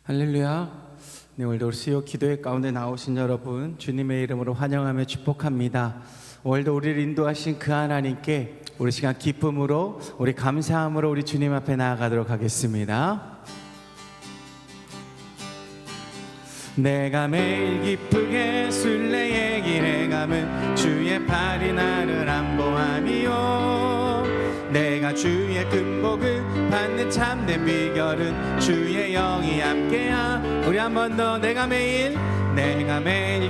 할렐루야. 네, 오늘도 수요 기도회 가운데 나오신 여러분 주님의 이름으로 환영하며 축복합니다. 오늘도 우리를 인도하신 그 하나님께 우리 시간 기쁨으로, 우리 감사함으로 우리 주님 앞에 나아가도록 하겠습니다. 내가 매일 기쁘게 순례의 길에 가면 주의 팔이 나를 안보함이요, 내가 주의 금복을 받는 참된 비결은 주의 영이 함께야. 우리 한 번 더. 내가 매일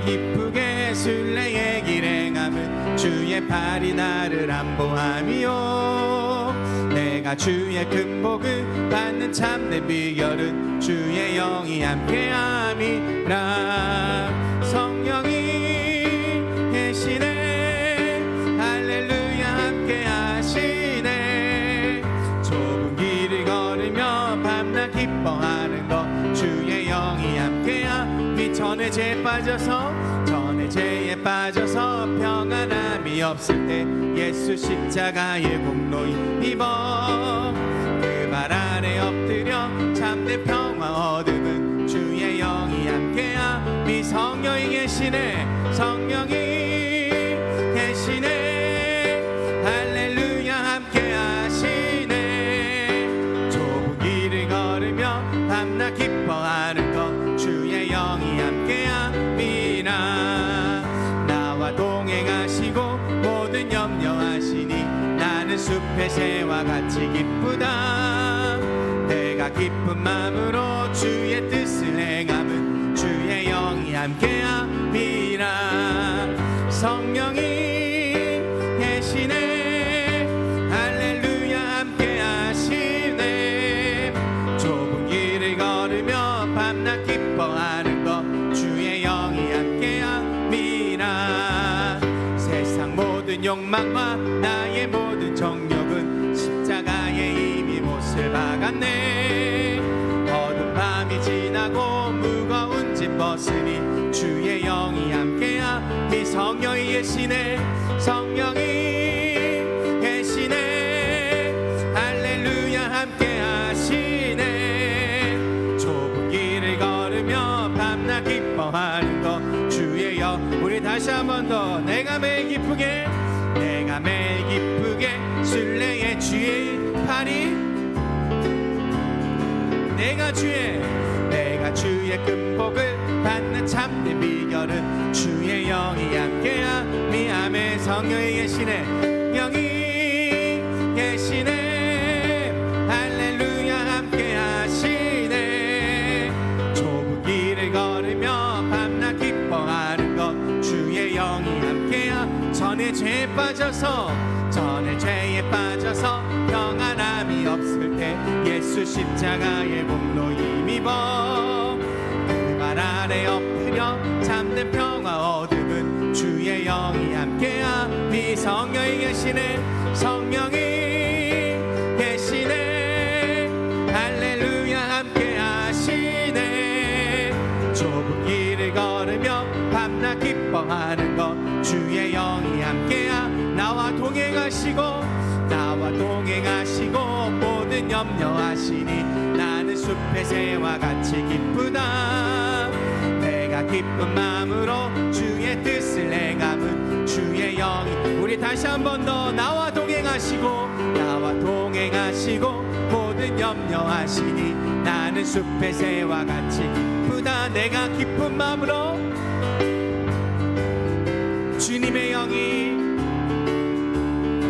기쁘게 순례의 길에 가면 주의 팔이 나를 안보함이요, 내가 주의 금복을 받는 참된 비결은 주의 영이 함께함이라. 성령이 계시네, 할렐루야, 함께하시네. 좁은 길을 걸으며 밤낮 기뻐하는 것 주의 영이 함께함이. 전에 죄에 빠져서 평안함이 없을 때 예수 십자가의 공로 입어 그 발 아래 엎드려 참된 평화 얻음은 주의 영이 함께함이. 성령이 계시네, 성령이 계시네, 할렐루야, 함께하시네. 좁은 길을 걸으며 밤낮 기뻐하는 것 주의 영이 함께함이라. 나와 동행하시고 모든 염려하시니 나는 숲의 새와 같이 기쁘다. 내가 기쁜 마음으로 주의 뜻을 행함은 주의 영이 함께함이라. 성령이 계시네, 할렐루야, 함께하시네. 좁은 길을 걸으며 밤낮 기뻐하는 것 주의 영이 함께함이라. 세상 모든 욕망과 나의 모든 정욕은 십자가에 이미 못을 박았네. 어두운 밤이 지나고 무거운 짐 벗으니 주의 영이 함께함이. 성령이 계시네, 성령이 계시네, 할렐루야, 함께하시네. 좁은 길을 걸으며 밤낮 기뻐하는 것 주의 영. 우리 다시 한 번 더. 내가 매일 기쁘게 순례의 주의 팔이, 내가 주의 금복을 받는 참된 비결은 주의 영이 함께함이. 아멘. 성령이 계시네, 영이 계시네, 할렐루야, 함께하시네. 좁은 길을 걸으며 밤낮 기뻐하는 것 주의 영이 함께함. 전에 죄에 빠져서 평안함이 없을 때 예수 십자가의 공로 힘입어 그 발 아래 엎드려 참된 평화 얻음은 주의 영이 함께함이. 성령이 계시네, 성령이 계시네, 할렐루야, 함께하시네. 좁은 길을 걸으며 밤낮 기뻐하는 것 주의 영이 함께함. 나와 동행하시고 모든 염려하시니 나는 숲의 새와 같이 기쁘다. 내가 기쁜 마음으로 주의 뜻을 행함은 주의 영이. 우리 다시 한 번 더. 나와 동행하시고 모든 염려하시니 나는 숲의 새와 같이 기쁘다. 내가 기쁜 마음으로 주님의 영이.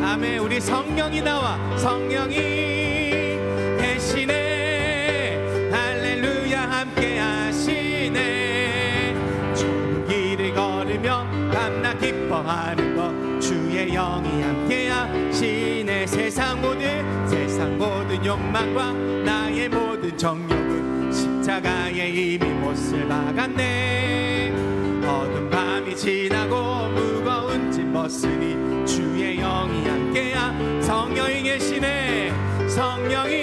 아멘. 우리 성령이 계시네, 할렐루야, 함께하시네. 좁은 길을 걸으며 밤낮 기뻐하는 것 주의 영이 함께하시네. 세상 모든 욕망과 나의 모든 정욕은 십자가에 이미 못을 박았네. 어두운 밤이 지나고 무거운 짐 벗으니 주의 영이 함께야. 성령이 계시네, 성령이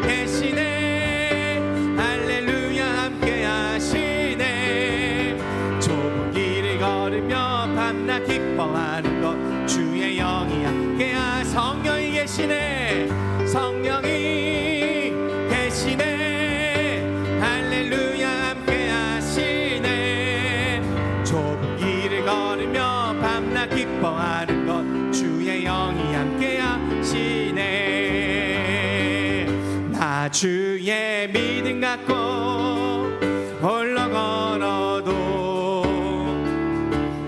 계시네, 할렐루야, 함께하시네. 좁은 길을 걸으며 밤낮 기뻐하는 것 주의 영이 함께야. 성령이 계시네, 성령이 계시네, 홀로 걸어도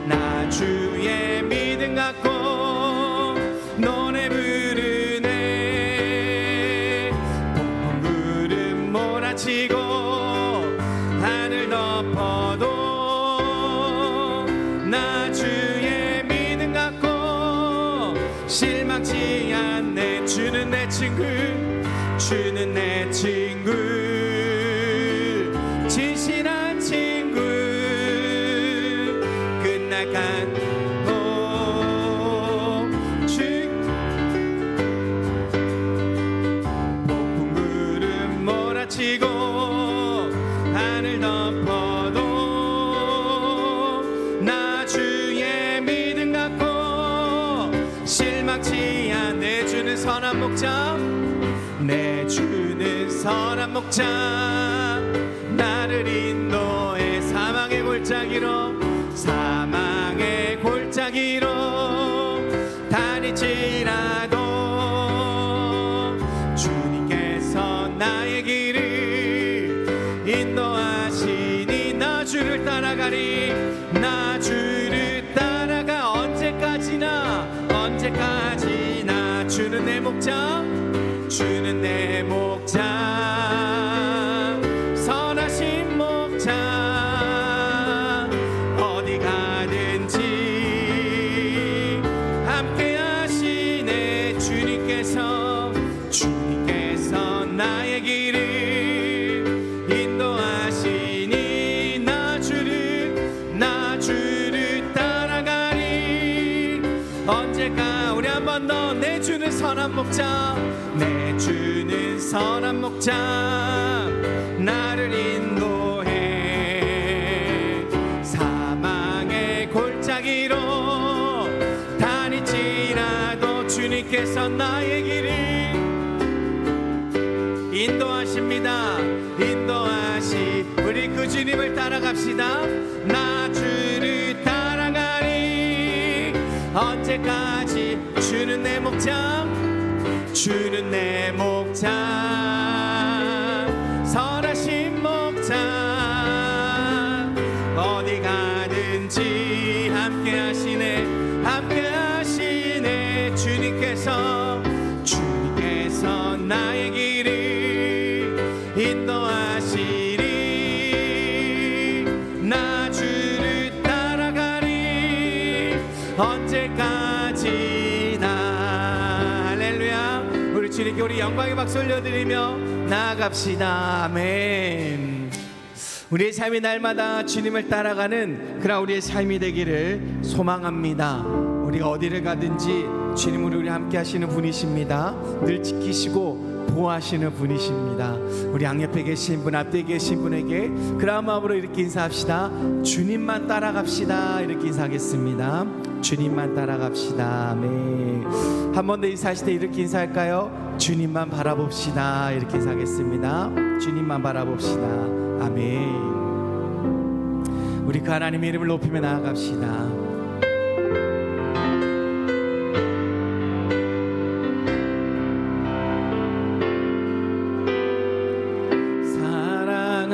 나 주의 믿음 갖고 노래 부르네. 폭풍 구름 몰아치고 하늘 덮어도 나 주의 믿음 갖고 실망치 않네. 주는 내 친구, 주는 내 친구, 진실한 친구. 끝나간 폭풍 구름 몰아치고 하늘 덮어도 나 주의 믿음 갖고 실망치 않네. 주는 선한 목자, 내 주는 선한 목자, 나를 인도해 사망의 골짜기로, 사망의 골짜기로 다닐지라도 주님께서 나의 길을 인도하시니 나 주를 따라가리. 나 주를 따라가 언제까지나, 언제까지나. 주는 내 목자, 주는 내 목자, 선하신 목자. 어디 가든지 함께 하시네. 주님께서 나의 길을 인도하시니 나 주를 따라가리. 언제까 우리 한 번 더. 내 주는 선한 목자, 내 주는 선한 목자, 나를 인도해 사망의 골짜기로 다닐지라도 주님께서 나의 길을 인도하십니다. 인도하시. 우리 그 주님을 따라갑시다. 나 주를 따라가리. 언제까지. 주는 내 목자, 주는 내 목자, 선하신 목자. 어디 가든지 함께 하시네, 함께 하시네. 주님께서 나의 길을 인도하시리. 나 주를 따라가리. 언제까지나. 할렐루야. 우리 주님께 우리 영광의 박수 올려드리며 나아갑시다. 아멘. 우리의 삶이 날마다 주님을 따라가는 그런 우리의 삶이 되기를 소망합니다. 우리가 어디를 가든지 주님으로 우리 함께 하시는 분이십니다. 늘 지키시고 보호하시는 분이십니다. 우리 양옆에 계신 분, 앞에 계신 분에게 그런 마음으로 이렇게 인사합시다. 주님만 따라갑시다. 이렇게 인사하겠습니다. 주님만 따라갑시다. 아멘. 한 번 더 인사하실 때 이렇게 인사할까요? 주님만 바라봅시다. 이렇게 인사하겠습니다. 주님만 바라봅시다. 아멘. 우리 그 하나님의 이름을 높이며 나아갑시다.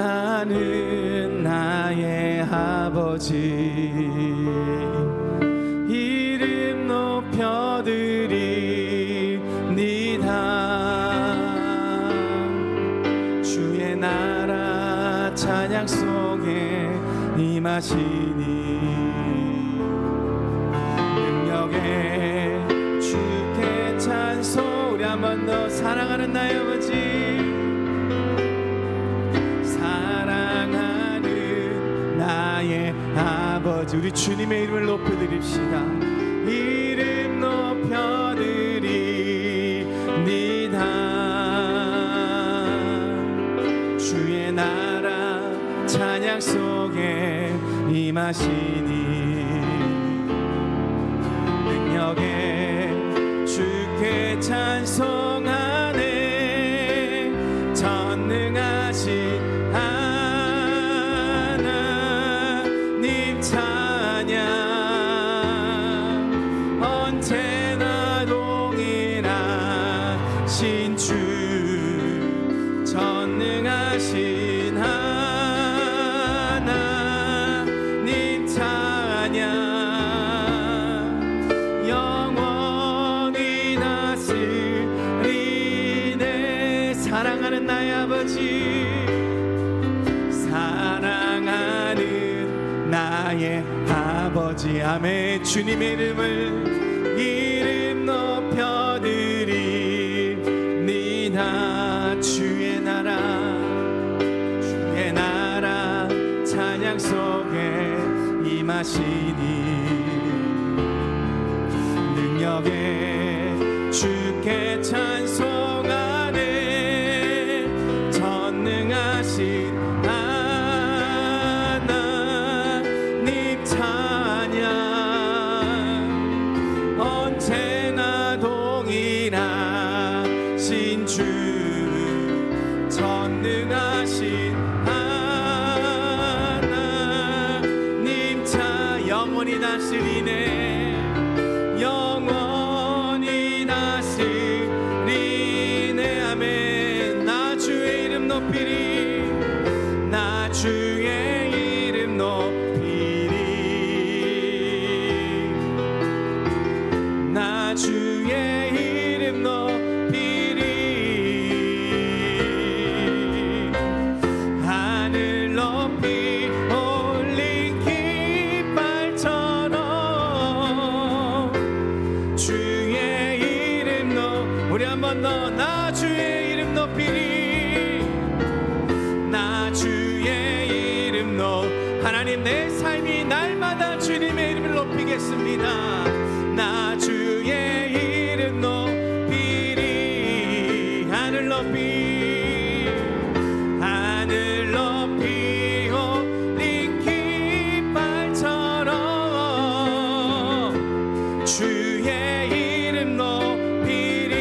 사랑하는 나의 아버지, 이름 높여드립니다. 주의 나라 찬양 속에 임하시니 능력에 주께 찬송. 우리 한 번 더. 사랑하는 나의 아버지, 사랑하는 나의 아버지. 우리 주님의 이름을 높여드립시다. 이름 높여드립니다. 주의 나라 찬양 속에 임하시니 능력에 주께 찬송하네. 전능하신 하나님 찬양 언제나 동일하신 주. 전능하신 하나님 나의 아버지. 아멘. 주님의 이름 높여드리니다. 주의 나라 찬양 속에 임하시니 능력에 주께 찬송하네. 전능하신 하나님 찬양 언제나 동일하신 주. 전능하신 하나님 차 영원히 다스리네. 영원히 다스리네. 아멘. 나 주의 이름 높이리. 나 주의 이름 높이리. 나 주의 이름 높이리. 하늘 높이 올린 깃발처럼 주의 이름 우리 한번 더. 나 주의 이름 높이리. 나 주의 이름 하나님 내 삶이 날마다 주님의 이름을 높이겠습니다. 나 주의 이름 높이리. 하늘 높이 올린 깃발처럼 주의 이름 높이리.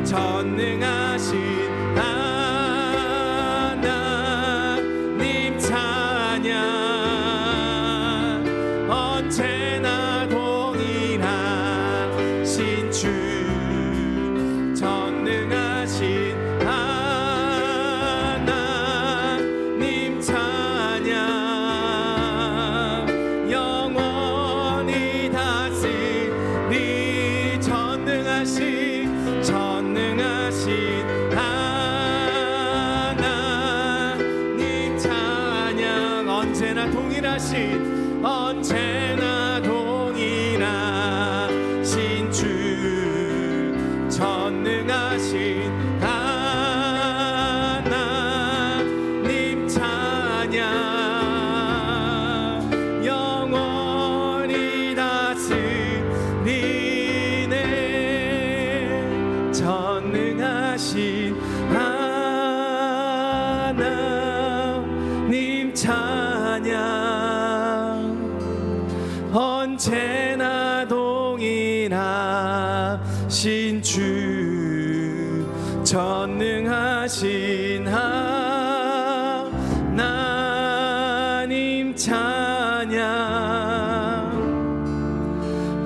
전능하신 하나님 찬양 언제나 동일하신 주. 전능하신 하나님 찬양 영원히 다스리. 전능하신 하나님 찬양 언제나 동일하신 주. 전능하신 하나님 찬양 영원히 다스리네. 전능하신 하나님 찬양 언제나 동일하신 주. 전능하신 하나님 찬양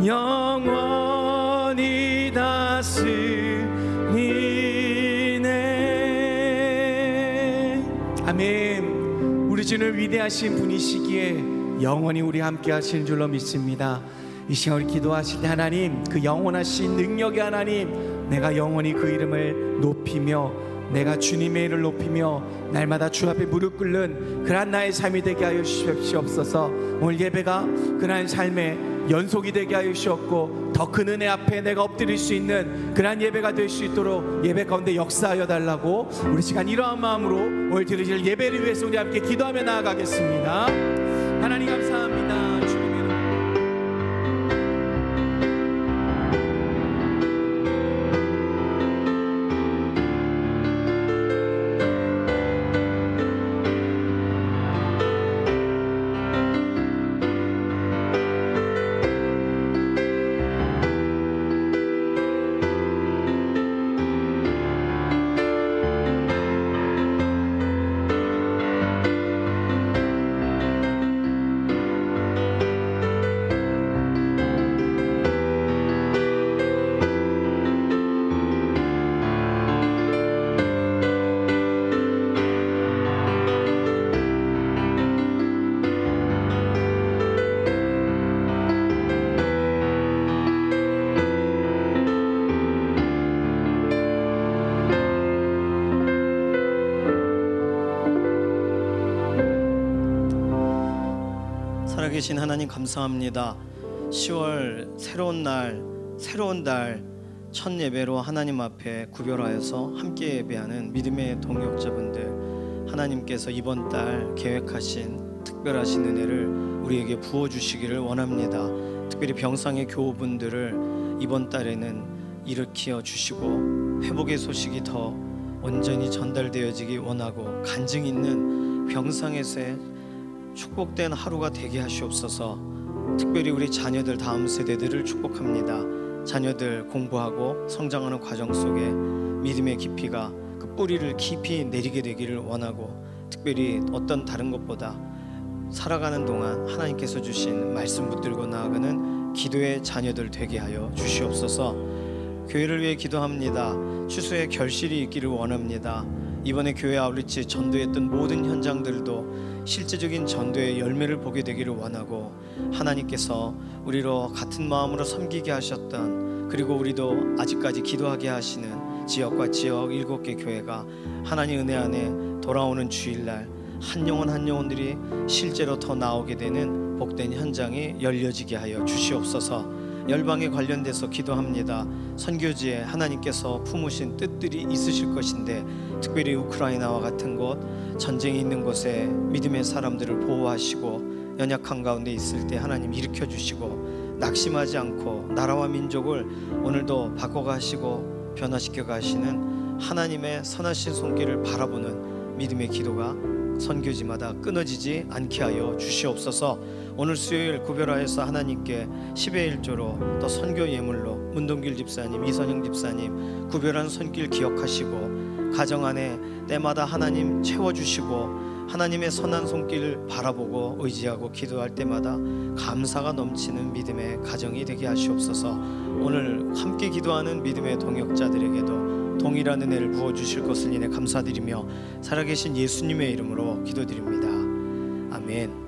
영원히 다스리네. 아멘. 우리 주는 위대하신 분이시기에 영원히 우리 함께 하시는 줄로 믿습니다. 이 시간 우리 기도하실 때 하나님, 그 영원하신 능력의 하나님, 내가 영원히 그 이름을 높이며 내가 주님의 이름을 높이며 날마다 주 앞에 무릎 꿇는 그러한 나의 삶이 되게 하여 주시옵소서. 오늘 예배가 그러한 삶의 연속이 되게 하여 주시옵고 더 큰 은혜 앞에 내가 엎드릴 수 있는 그러한 예배가 될 수 있도록 예배 가운데 역사하여 달라고 우리 시간 이러한 마음으로 오늘 드리실 예배를 위해서 우리 함께 기도하며 나아가겠습니다. 하나님 감사합니다. 주님의 이름. 살아계신 하나님 감사합니다. 10월 새로운 날, 새로운 달 첫 예배로 하나님 앞에 구별하여서 함께 예배하는 믿음의 동역자분들, 하나님께서 이번 달 계획하신 특별하신 은혜를 우리에게 부어주시기를 원합니다. 특별히 병상의 교우분들을 이번 달에는 일으켜 주시고 회복의 소식이 더 온전히 전달되어지기 원하고, 간증 있는 병상에서의 축복된 하루가 되게 하시옵소서. 특별히 우리 자녀들, 다음 세대들을 축복합니다. 자녀들 공부하고 성장하는 과정 속에 믿음의 깊이가 그 뿌리를 깊이 내리게 되기를 원하고, 특별히 어떤 다른 것보다 살아가는 동안 하나님께서 주신 말씀 붙들고 나아가는 기도의 자녀들 되게 하여 주시옵소서. 교회를 위해 기도합니다. 추수의 결실이 있기를 원합니다. 이번에 교회 아울리치 전도했던 모든 현장들도 실제적인 전도의 열매를 보게 되기를 원하고, 하나님께서 우리로 같은 마음으로 섬기게 하셨던, 그리고 우리도 아직까지 기도하게 하시는 지역과 지역 7개 교회가 하나님 은혜 안에 돌아오는 주일날 한 영혼 한 영혼들이 실제로 더 나오게 되는 복된 현장이 열려지게 하여 주시옵소서. 열방에 관련돼서 기도합니다. 선교지에 하나님께서 품으신 뜻들이 있으실 것인데, 특별히 우크라이나와 같은 곳, 전쟁이 있는 곳에 믿음의 사람들을 보호하시고 연약한 가운데 있을 때 하나님 일으켜 주시고, 낙심하지 않고 나라와 민족을 오늘도 바꿔가시고 변화시켜 가시는 하나님의 선하신 손길을 바라보는 믿음의 기도가 선교지마다 끊어지지 않게 하여 주시옵소서. 오늘 수요일 구별하여서 하나님께 10의 1조로 또 선교 예물로 문동길 집사님, 이선영 집사님 구별한 손길 기억하시고, 가정 안에 때마다 하나님 채워주시고, 하나님의 선한 손길을 바라보고 의지하고 기도할 때마다 감사가 넘치는 믿음의 가정이 되게 하시옵소서. 오늘 함께 기도하는 믿음의 동역자들에게도 동일한 은혜를 부어주실 것을 인해 감사드리며 살아계신 예수님의 이름으로 기도드립니다. 아멘.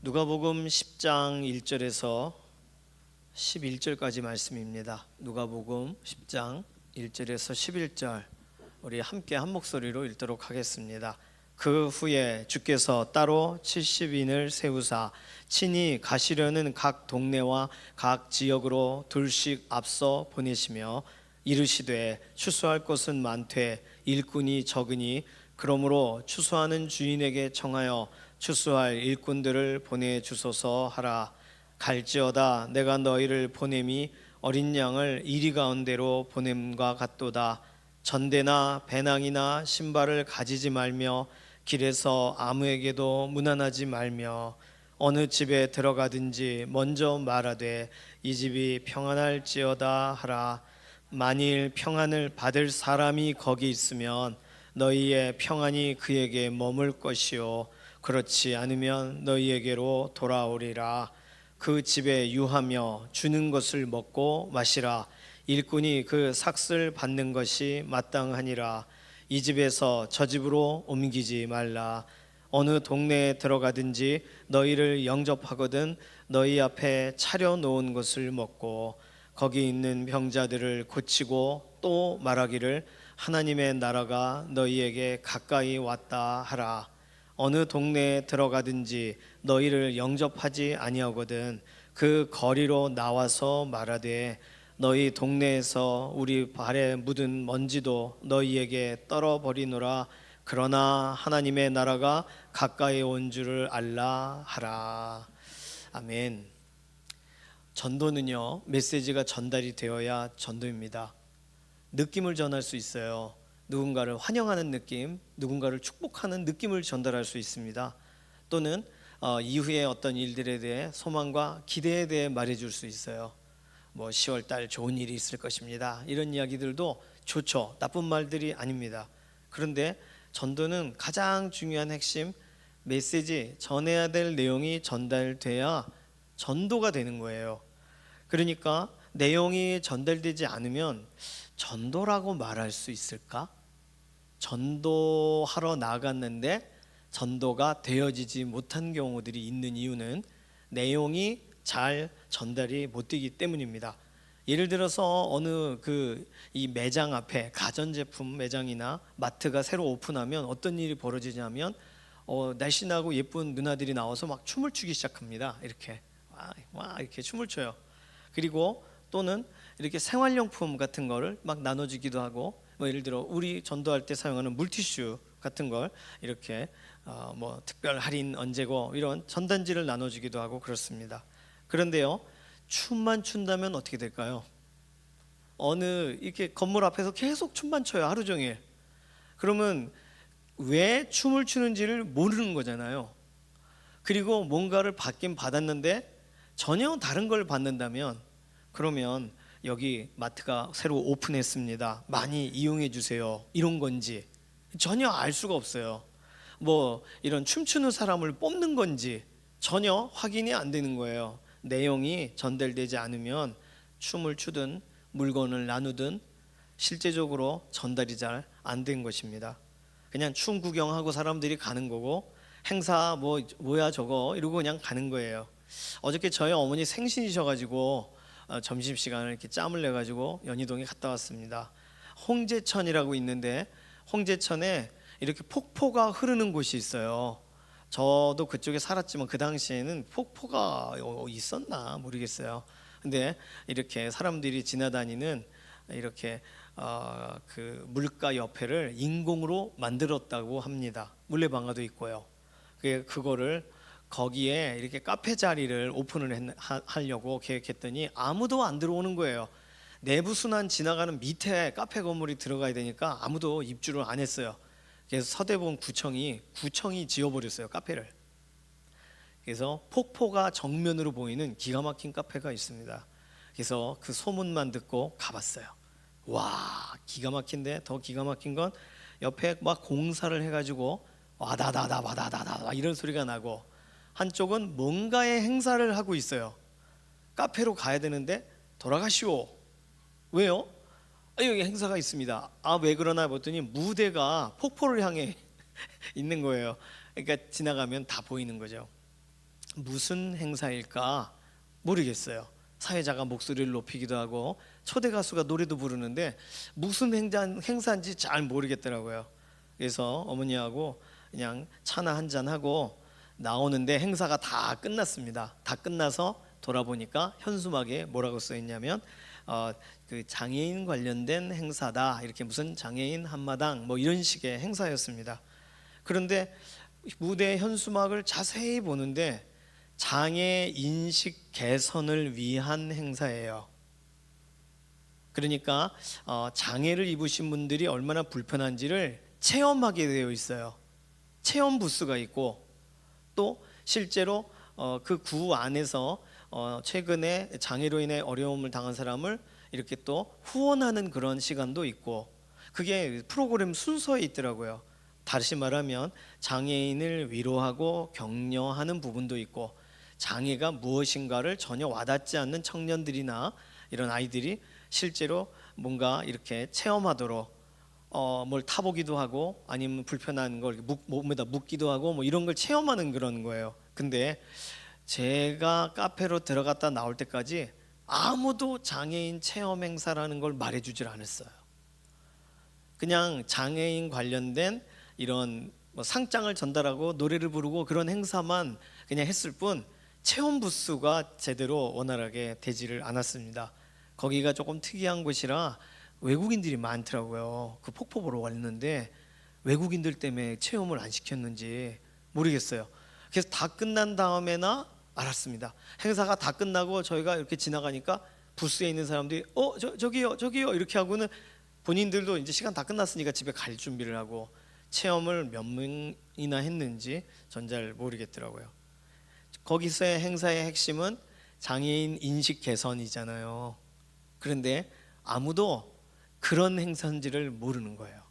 누가복음 10장 1절에서 11절까지 말씀입니다. 누가복음 10장 1절에서 11절 우리 함께 한 목소리로 읽도록 하겠습니다. 그 후에 주께서 따로 70인을 세우사 친히 가시려는 각 동네와 각 지역으로 둘씩 앞서 보내시며 이르시되 추수할 것은 많되 일꾼이 적으니 그러므로 추수하는 주인에게 청하여 추수할 일꾼들을 보내주소서 하라. 갈지어다 내가 너희를 보냄이 어린 양을 이리 가운데로 보냄과 같도다. 전대나 배낭이나 신발을 가지지 말며 길에서 아무에게도 문안하지 말며 어느 집에 들어가든지 먼저 말하되 이 집이 평안할지어다 하라. 만일 평안을 받을 사람이 거기 있으면 너희의 평안이 그에게 머물 것이요 그렇지 않으면 너희에게로 돌아오리라. 그 집에 유하며 주는 것을 먹고 마시라. 일꾼이 그 삭슬 받는 것이 마땅하니라. 이 집에서 저 집으로 옮기지 말라. 어느 동네에 들어가든지 너희를 영접하거든 너희 앞에 차려 놓은 것을 먹고 거기 있는 병자들을 고치고 또 말하기를 하나님의 나라가 너희에게 가까이 왔다 하라. 어느 동네에 들어가든지 너희를 영접하지 아니하거든 그 거리로 나와서 말하되 너희 동네에서 우리 발에 묻은 먼지도 너희에게 떨어버리노라. 그러나 하나님의 나라가 가까이 온 줄을 알라 하라. 아멘. 전도는요, 메시지가 전달이 되어야 전도입니다. 느낌을 전할 수 있어요. 누군가를 환영하는 느낌, 누군가를 축복하는 느낌을 전달할 수 있습니다. 또는 이후에 어떤 일들에 대해 소망과 기대에 대해 말해줄 수 있어요. 10월 달 좋은 일이 있을 것입니다. 이런 이야기들도 좋죠. 나쁜 말들이 아닙니다. 그런데 전도는 가장 중요한 핵심 메시지, 전해야 될 내용이 전달돼야 전도가 되는 거예요. 그러니까 내용이 전달되지 않으면 전도라고 말할 수 있을까? 전도하러 나갔는데 전도가 되어지지 못한 경우들이 있는 이유는 내용이 잘 전달이 못 되기 때문입니다. 예를 들어서 어느 이 매장 앞에 가전제품 매장이나 마트가 새로 오픈하면 어떤 일이 벌어지냐면 날씬하고 예쁜 누나들이 나와서 막 춤을 추기 시작합니다. 이렇게 와 이렇게 춤을 춰요. 그리고 또는 이렇게 생활용품 같은 거를 막 나눠주기도 하고, 뭐 예를 들어 우리 전도할 때 사용하는 물티슈 같은 걸 이렇게 뭐 특별 할인 언제고 이런 전단지를 나눠주기도 하고 그렇습니다. 그런데요, 춤만 춘다면 어떻게 될까요? 어느 이렇게 건물 앞에서 계속 춤만 춰요, 하루 종일. 그러면 왜 춤을 추는지를 모르는 거잖아요. 그리고 뭔가를 받긴 받았는데 전혀 다른 걸 받는다면, 그러면 여기 마트가 새로 오픈했습니다, 많이 이용해 주세요, 이런 건지 전혀 알 수가 없어요. 뭐 이런 춤추는 사람을 뽑는 건지 전혀 확인이 안 되는 거예요. 내용이 전달되지 않으면 춤을 추든 물건을 나누든 실제적으로 전달이 잘 안 된 것입니다. 그냥 춤 구경하고 사람들이 가는 거고, 행사 뭐야 저거 이러고 그냥 가는 거예요. 어저께 저희 어머니 생신이셔가지고 점심시간을 이렇게 짬을 내가지고 연희동에 갔다 왔습니다. 홍제천이라고 있는데, 홍제천에 이렇게 폭포가 흐르는 곳이 있어요. 저도 그쪽에 살았지만 그 당시에는 폭포가 있었나 모르겠어요. 근데 이렇게 사람들이 지나다니는 이렇게 그 물가 옆에를 인공으로 만들었다고 합니다. 물레방아도 있고요. 그거를 거기에 이렇게 카페 자리를 오픈을 하려고 계획했더니 아무도 안 들어오는 거예요. 내부 순환 지나가는 밑에 카페 건물이 들어가야 되니까 아무도 입주를 안 했어요. 그래서 서대본 구청이 지어버렸어요, 카페를. 그래서 폭포가 정면으로 보이는 기가 막힌 카페가 있습니다. 그래서 그 소문만 듣고 가봤어요. 와, 기가 막힌데, 더 기가 막힌 건 옆에 막 공사를 해가지고 와다다다 와다다다 이런 소리가 나고, 한쪽은 뭔가의 행사를 하고 있어요. 카페로 가야 되는데 돌아가시오. 왜요? 여기 행사가 있습니다. 왜 그러나 봤더니 무대가 폭포를 향해 있는 거예요. 그러니까 지나가면 다 보이는 거죠. 무슨 행사일까 모르겠어요. 사회자가 목소리를 높이기도 하고 초대 가수가 노래도 부르는데 무슨 행사인지 잘 모르겠더라고요. 그래서 어머니하고 그냥 차나 한잔 하고 나오는데 행사가 다 끝났습니다. 다 끝나서 돌아보니까 현수막에 뭐라고 써 있냐면 그 장애인 관련된 행사다, 이렇게 무슨 장애인 한마당 뭐 이런 식의 행사였습니다. 그런데 무대 현수막을 자세히 보는데 장애 인식 개선을 위한 행사예요. 그러니까 장애를 입으신 분들이 얼마나 불편한지를 체험하게 되어 있어요. 체험 부스가 있고, 또 실제로 그 구 안에서 최근에 장애로 인해 어려움을 당한 사람을 이렇게 또 후원하는 그런 시간도 있고, 그게 프로그램 순서에 있더라고요. 다시 말하면 장애인을 위로하고 격려하는 부분도 있고, 장애가 무엇인가를 전혀 와닿지 않는 청년들이나 이런 아이들이 실제로 뭔가 이렇게 체험하도록 뭘 타보기도 하고, 아니면 불편한 걸 몸에다 묻기도 하고 뭐 이런 걸 체험하는 그런 거예요. 근데 제가 카페로 들어갔다 나올 때까지 아무도 장애인 체험 행사라는 걸 말해주질 않았어요. 그냥 장애인 관련된 이런 뭐 상장을 전달하고 노래를 부르고 그런 행사만 그냥 했을 뿐, 체험 부스가 제대로 원활하게 되지를 않았습니다. 거기가 조금 특이한 곳이라 외국인들이 많더라고요. 그 폭포 보러 왔는데 외국인들 때문에 체험을 안 시켰는지 모르겠어요. 그래서 다 끝난 다음에나 알았습니다. 행사가 다 끝나고 저희가 이렇게 지나가니까 부스에 있는 사람들이 저기요 이렇게 하고는 본인들도 이제 시간 다 끝났으니까 집에 갈 준비를 하고, 체험을 몇 명이나 했는지 전 잘 모르겠더라고요. 거기서의 행사의 핵심은 장애인 인식 개선이잖아요. 그런데 아무도 그런 행사인지를 모르는 거예요.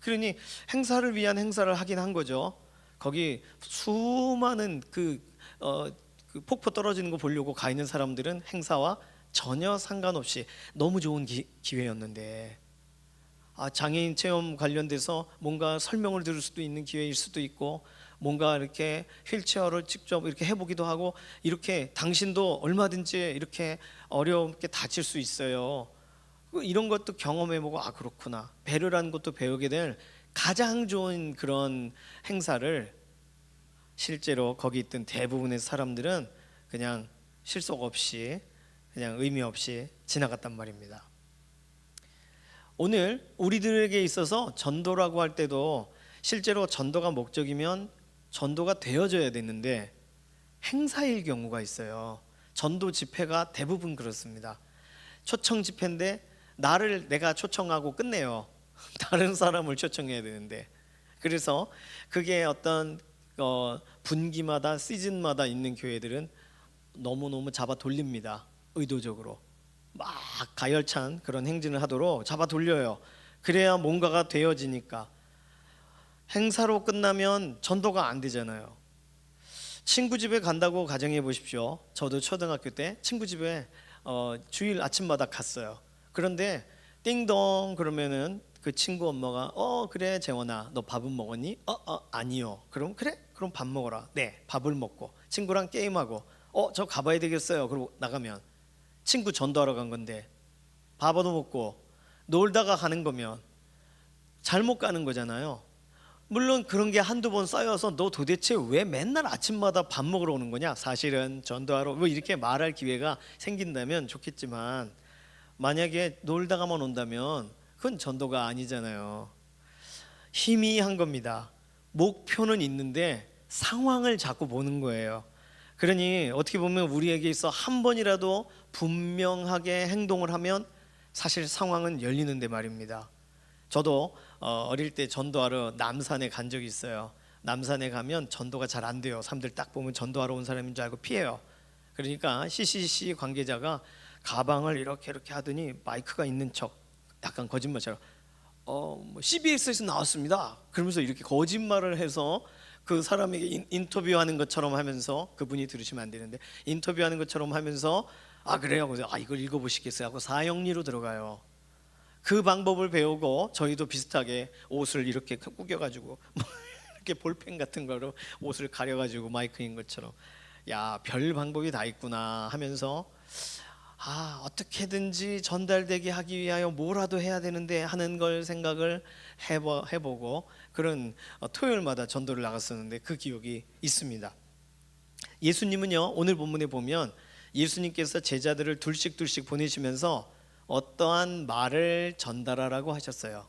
그러니 행사를 위한 행사를 하긴 한 거죠. 거기 수많은 그 폭포 떨어지는 거 보려고 가 있는 사람들은 행사와 전혀 상관없이 너무 좋은 기회였는데, 장애인 체험 관련돼서 뭔가 설명을 들을 수도 있는 기회일 수도 있고, 뭔가 이렇게 휠체어를 직접 이렇게 해보기도 하고, 이렇게 당신도 얼마든지 이렇게 어렵게 다칠 수 있어요. 이런 것도 경험해보고 그렇구나, 배려라는 것도 배우게 될 가장 좋은 그런 행사를 실제로 거기 있던 대부분의 사람들은 그냥 실속 없이 그냥 의미 없이 지나갔단 말입니다. 오늘 우리들에게 있어서 전도라고 할 때도 실제로 전도가 목적이면 전도가 되어져야 되는데 행사일 경우가 있어요. 전도 집회가 대부분 그렇습니다. 초청 집회인데 내가 초청하고 끝내요. 다른 사람을 초청해야 되는데, 그래서 그게 어떤 분기마다 시즌마다 있는 교회들은 너무너무 잡아 돌립니다. 의도적으로 막 가열찬 그런 행진을 하도록 잡아 돌려요. 그래야 뭔가가 되어지니까. 행사로 끝나면 전도가 안 되잖아요. 친구 집에 간다고 가정해 보십시오. 저도 초등학교 때 친구 집에 주일 아침마다 갔어요. 그런데 띵동 그러면은 그 친구 엄마가 그래 재원아 너 밥은 먹었니? 아니요. 그럼 그래? 그럼 밥 먹어라. 네, 밥을 먹고 친구랑 게임하고 저 가봐야 되겠어요. 그리고 나가면 친구 전도하러 간 건데 밥 얻어먹고 놀다가 가는 거면 잘못 가는 거잖아요. 물론 그런 게 한두 번 쌓여서 너 도대체 왜 맨날 아침마다 밥 먹으러 오는 거냐? 사실은 전도하러 뭐 이렇게 말할 기회가 생긴다면 좋겠지만 만약에 놀다가만 온다면 그건 전도가 아니잖아요. 희미한 겁니다. 목표는 있는데 상황을 자꾸 보는 거예요. 그러니 어떻게 보면 우리에게 있어 한 번이라도 분명하게 행동을 하면 사실 상황은 열리는데 말입니다. 저도 어릴 때 전도하러 남산에 간 적이 있어요. 남산에 가면 전도가 잘 안 돼요. 사람들 딱 보면 전도하러 온 사람인 줄 알고 피해요. 그러니까 CCC 관계자가 가방을 이렇게 하더니 마이크가 있는 척 약간 거짓말처럼 뭐 CBS에서 나왔습니다. 그러면서 이렇게 거짓말을 해서 그 사람에게 인터뷰하는 것처럼 하면서, 그분이 들으시면 안 되는데 인터뷰하는 것처럼 하면서 그래요. 그래서 이걸 읽어보시겠어요 하고 사형리로 들어가요. 그 방법을 배우고 저희도 비슷하게 옷을 이렇게 꾸겨가지고 이렇게 볼펜 같은 거로 옷을 가려가지고 마이크인 것처럼 별 방법이 다 있구나 하면서 어떻게든지 전달되게 하기 위하여 뭐라도 해야 되는데 하는 걸 생각을 해보고 그런 토요일마다 전도를 나갔었는데 그 기억이 있습니다. 예수님은요, 오늘 본문에 보면 예수님께서 제자들을 둘씩 보내시면서 어떠한 말을 전달하라고 하셨어요.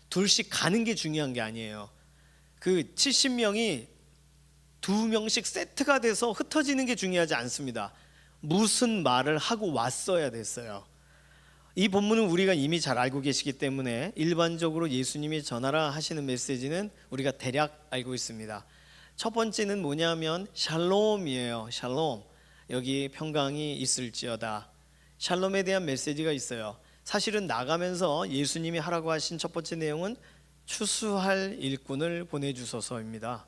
둘씩 가는 게 중요한 게 아니에요. 그 70명이 2명씩 세트가 돼서 흩어지는 게 중요하지 않습니다. 무슨 말을 하고 왔어야 됐어요. 이 본문은 우리가 이미 잘 알고 계시기 때문에 일반적으로 예수님이 전하라 하시는 메시지는 우리가 대략 알고 있습니다. 첫 번째는 뭐냐면 샬롬이에요. 샬롬. 여기 평강이 있을지어다. 샬롬에 대한 메시지가 있어요. 사실은 나가면서 예수님이 하라고 하신 첫 번째 내용은 추수할 일꾼을 보내주소서입니다.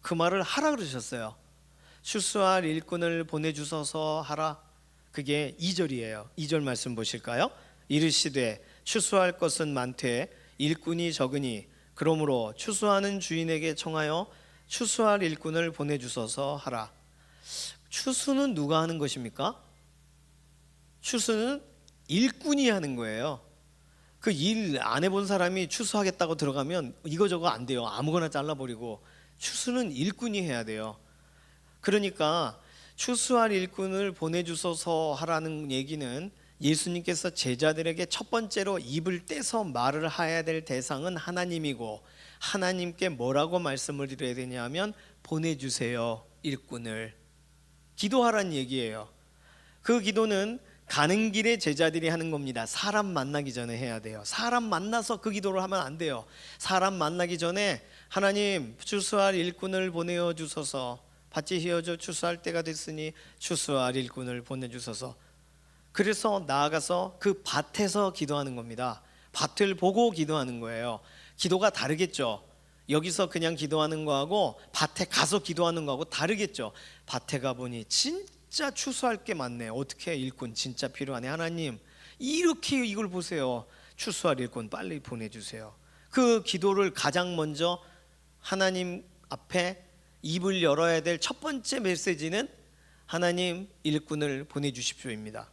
그 말을 하라 그러셨어요. 추수할 일꾼을 보내주소서 하라. 그게 2절이에요. 2절 말씀 보실까요? 이르시되 추수할 것은 많되 일꾼이 적으니 그러므로 추수하는 주인에게 청하여 추수할 일꾼을 보내주소서 하라. 추수는 누가 하는 것입니까? 추수는 일꾼이 하는 거예요. 그 일 안 해본 사람이 추수하겠다고 들어가면 이거저거 안 돼요. 아무거나 잘라버리고. 추수는 일꾼이 해야 돼요. 그러니까 추수할 일꾼을 보내주소서 하라는 얘기는 예수님께서 제자들에게 첫 번째로 입을 떼서 말을 해야 될 대상은 하나님이고, 하나님께 뭐라고 말씀을 드려야 되냐면 보내주세요 일꾼을. 기도하라는 얘기예요. 그 기도는 가는 길에 제자들이 하는 겁니다. 사람 만나기 전에 해야 돼요. 사람 만나서 그 기도를 하면 안 돼요. 사람 만나기 전에 하나님 추수할 일꾼을 보내어 주소서. 밭이 휘어져 추수할 때가 됐으니 추수할 일꾼을 보내주소서. 그래서 나아가서 그 밭에서 기도하는 겁니다. 밭을 보고 기도하는 거예요. 기도가 다르겠죠. 여기서 그냥 기도하는 거하고 밭에 가서 기도하는 거하고 다르겠죠. 밭에 가보니 진짜 추수할 게 많네. 어떻게 일꾼 진짜 필요하네. 하나님 이렇게 이걸 보세요. 추수할 일꾼 빨리 보내주세요. 그 기도를 가장 먼저 하나님 앞에 입을 열어야 될 첫 번째 메시지는 하나님 일꾼을 보내주십시오입니다.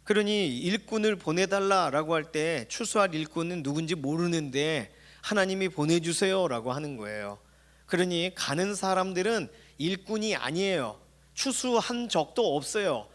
그러니 일꾼을 보내달라라고 할 때 추수할 일꾼은 누군지 모르는데 하나님이 보내주세요라고 하는 거예요. 그러니 가는 사람들은 일꾼이 아니에요. 추수한 적도 없어요.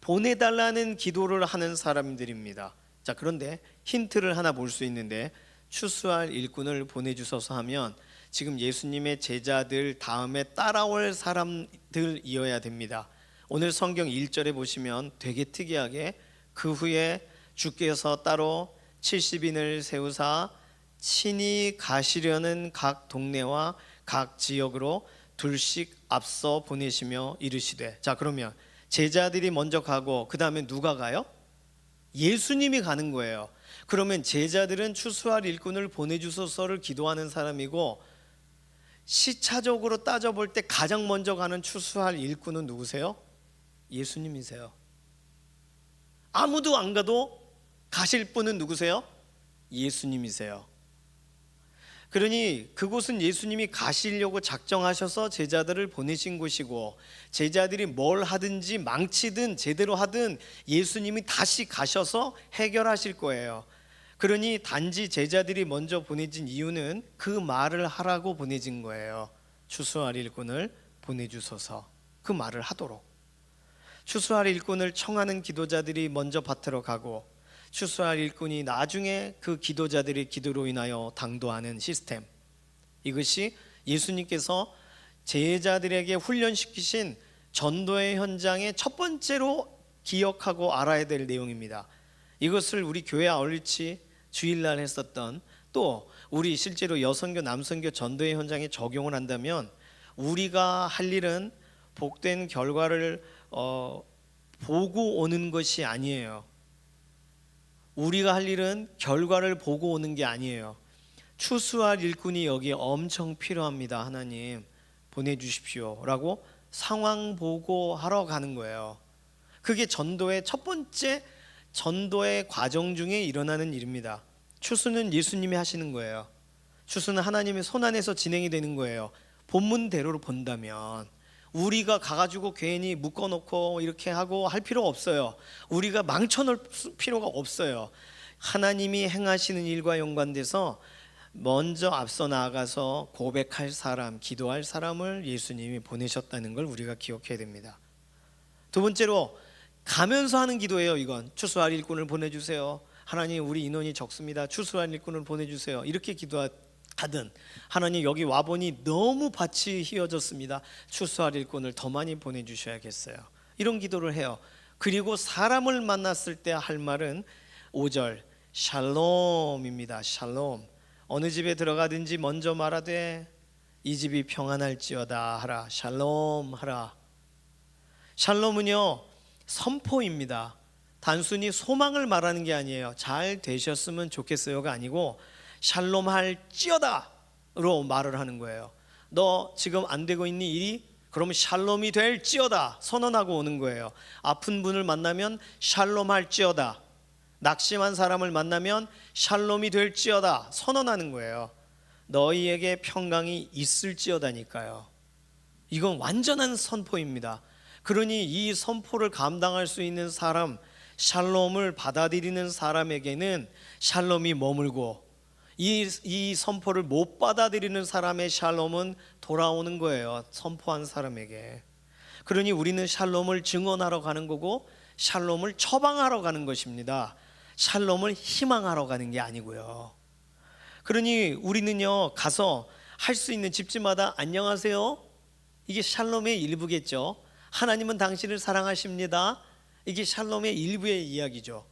보내달라는 기도를 하는 사람들입니다. 자, 그런데 힌트를 하나 볼 수 있는데, 추수할 일꾼을 보내주소서 하면 지금 예수님의 제자들 다음에 따라올 사람들이어야 됩니다. 오늘 성경 1절에 보시면 되게 특이하게 그 후에 주께서 따로 70인을 세우사 친히 가시려는 각 동네와 각 지역으로 둘씩 앞서 보내시며 이르시되. 자, 그러면 제자들이 먼저 가고 그 다음에 누가 가요? 예수님이 가는 거예요. 그러면 제자들은 추수할 일꾼을 보내주소서를 기도하는 사람이고, 시차적으로 따져볼 때 가장 먼저 가는 추수할 일꾼은 누구세요? 예수님이세요. 아무도 안 가도 가실 분은 누구세요? 예수님이세요. 그러니 그곳은 예수님이 가시려고 작정하셔서 제자들을 보내신 곳이고, 제자들이 뭘 하든지 망치든 제대로 하든 예수님이 다시 가셔서 해결하실 거예요. 그러니 단지 제자들이 먼저 보내진 이유는 그 말을 하라고 보내진 거예요. 추수할 일꾼을 보내주소서, 그 말을 하도록. 추수할 일꾼을 청하는 기도자들이 먼저 밭으로 가고, 추수할 일꾼이 나중에 그 기도자들의 기도로 인하여 당도하는 시스템, 이것이 예수님께서 제자들에게 훈련시키신 전도의 현장의 첫 번째로 기억하고 알아야 될 내용입니다. 이것을 우리 교회 아울리치 주일날 했었던, 또 우리 실제로 여선교 남선교 전도의 현장에 적용을 한다면 우리가 할 일은 복된 결과를 보고 오는 것이 아니에요. 우리가 할 일은 결과를 보고 오는 게 아니에요. 추수할 일꾼이 여기 엄청 필요합니다. 하나님 보내주십시오 라고 상황 보고 하러 가는 거예요. 그게 전도의 첫 번째, 전도의 과정 중에 일어나는 일입니다. 추수는 예수님이 하시는 거예요. 추수는 하나님의 손 안에서 진행이 되는 거예요. 본문대로 본다면 우리가 가가지고 괜히 묶어놓고 이렇게 하고 할 필요 없어요. 우리가 망쳐놓을 필요가 없어요. 하나님이 행하시는 일과 연관돼서 먼저 앞서 나아가서 고백할 사람, 기도할 사람을 예수님이 보내셨다는 걸 우리가 기억해야 됩니다. 두 번째로 가면서 하는 기도예요. 이건 추수할 일꾼을 보내주세요. 하나님 우리 인원이 적습니다. 추수할 일꾼을 보내주세요. 이렇게 기도하든, 하나님 여기 와보니 너무 밭이 휘어졌습니다. 추수할 일꾼을 더 많이 보내주셔야겠어요. 이런 기도를 해요. 그리고 사람을 만났을 때 할 말은 5절 샬롬입니다. 샬롬. 어느 집에 들어가든지 먼저 말하되 이 집이 평안할지어다 하라. 샬롬 하라. 샬롬은요 선포입니다. 단순히 소망을 말하는 게 아니에요. 잘 되셨으면 좋겠어요가 아니고 샬롬 할지어다로 말을 하는 거예요. 너 지금 안 되고 있니 일이? 그러면 샬롬이 될지어다 선언하고 오는 거예요. 아픈 분을 만나면 샬롬 할지어다, 낙심한 사람을 만나면 샬롬이 될지어다 선언하는 거예요. 너희에게 평강이 있을지어다니까요. 이건 완전한 선포입니다. 그러니 이 선포를 감당할 수 있는 사람, 샬롬을 받아들이는 사람에게는 샬롬이 머물고, 이 선포를 못 받아들이는 사람의 샬롬은 돌아오는 거예요. 선포한 사람에게. 그러니 우리는 샬롬을 증언하러 가는 거고 샬롬을 처방하러 가는 것입니다. 샬롬을 희망하러 가는 게 아니고요. 그러니 우리는요 가서 할 수 있는 집집마다 안녕하세요, 이게 샬롬의 일부겠죠. 하나님은 당신을 사랑하십니다, 이게 샬롬의 일부의 이야기죠.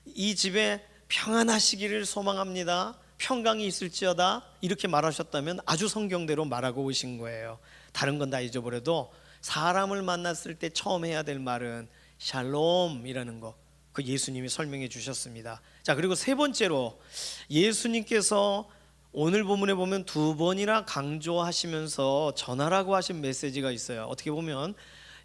이 집에 평안하시기를 소망합니다, 평강이 있을지어다 이렇게 말하셨다면 아주 성경대로 말하고 오신 거예요. 다른 건 다 잊어버려도 사람을 만났을 때 처음 해야 될 말은 샬롬이라는 거, 그 예수님이 설명해 주셨습니다. 자, 그리고 세 번째로 예수님께서 오늘 본문에 보면 두 번이나 강조하시면서 전하라고 하신 메시지가 있어요. 어떻게 보면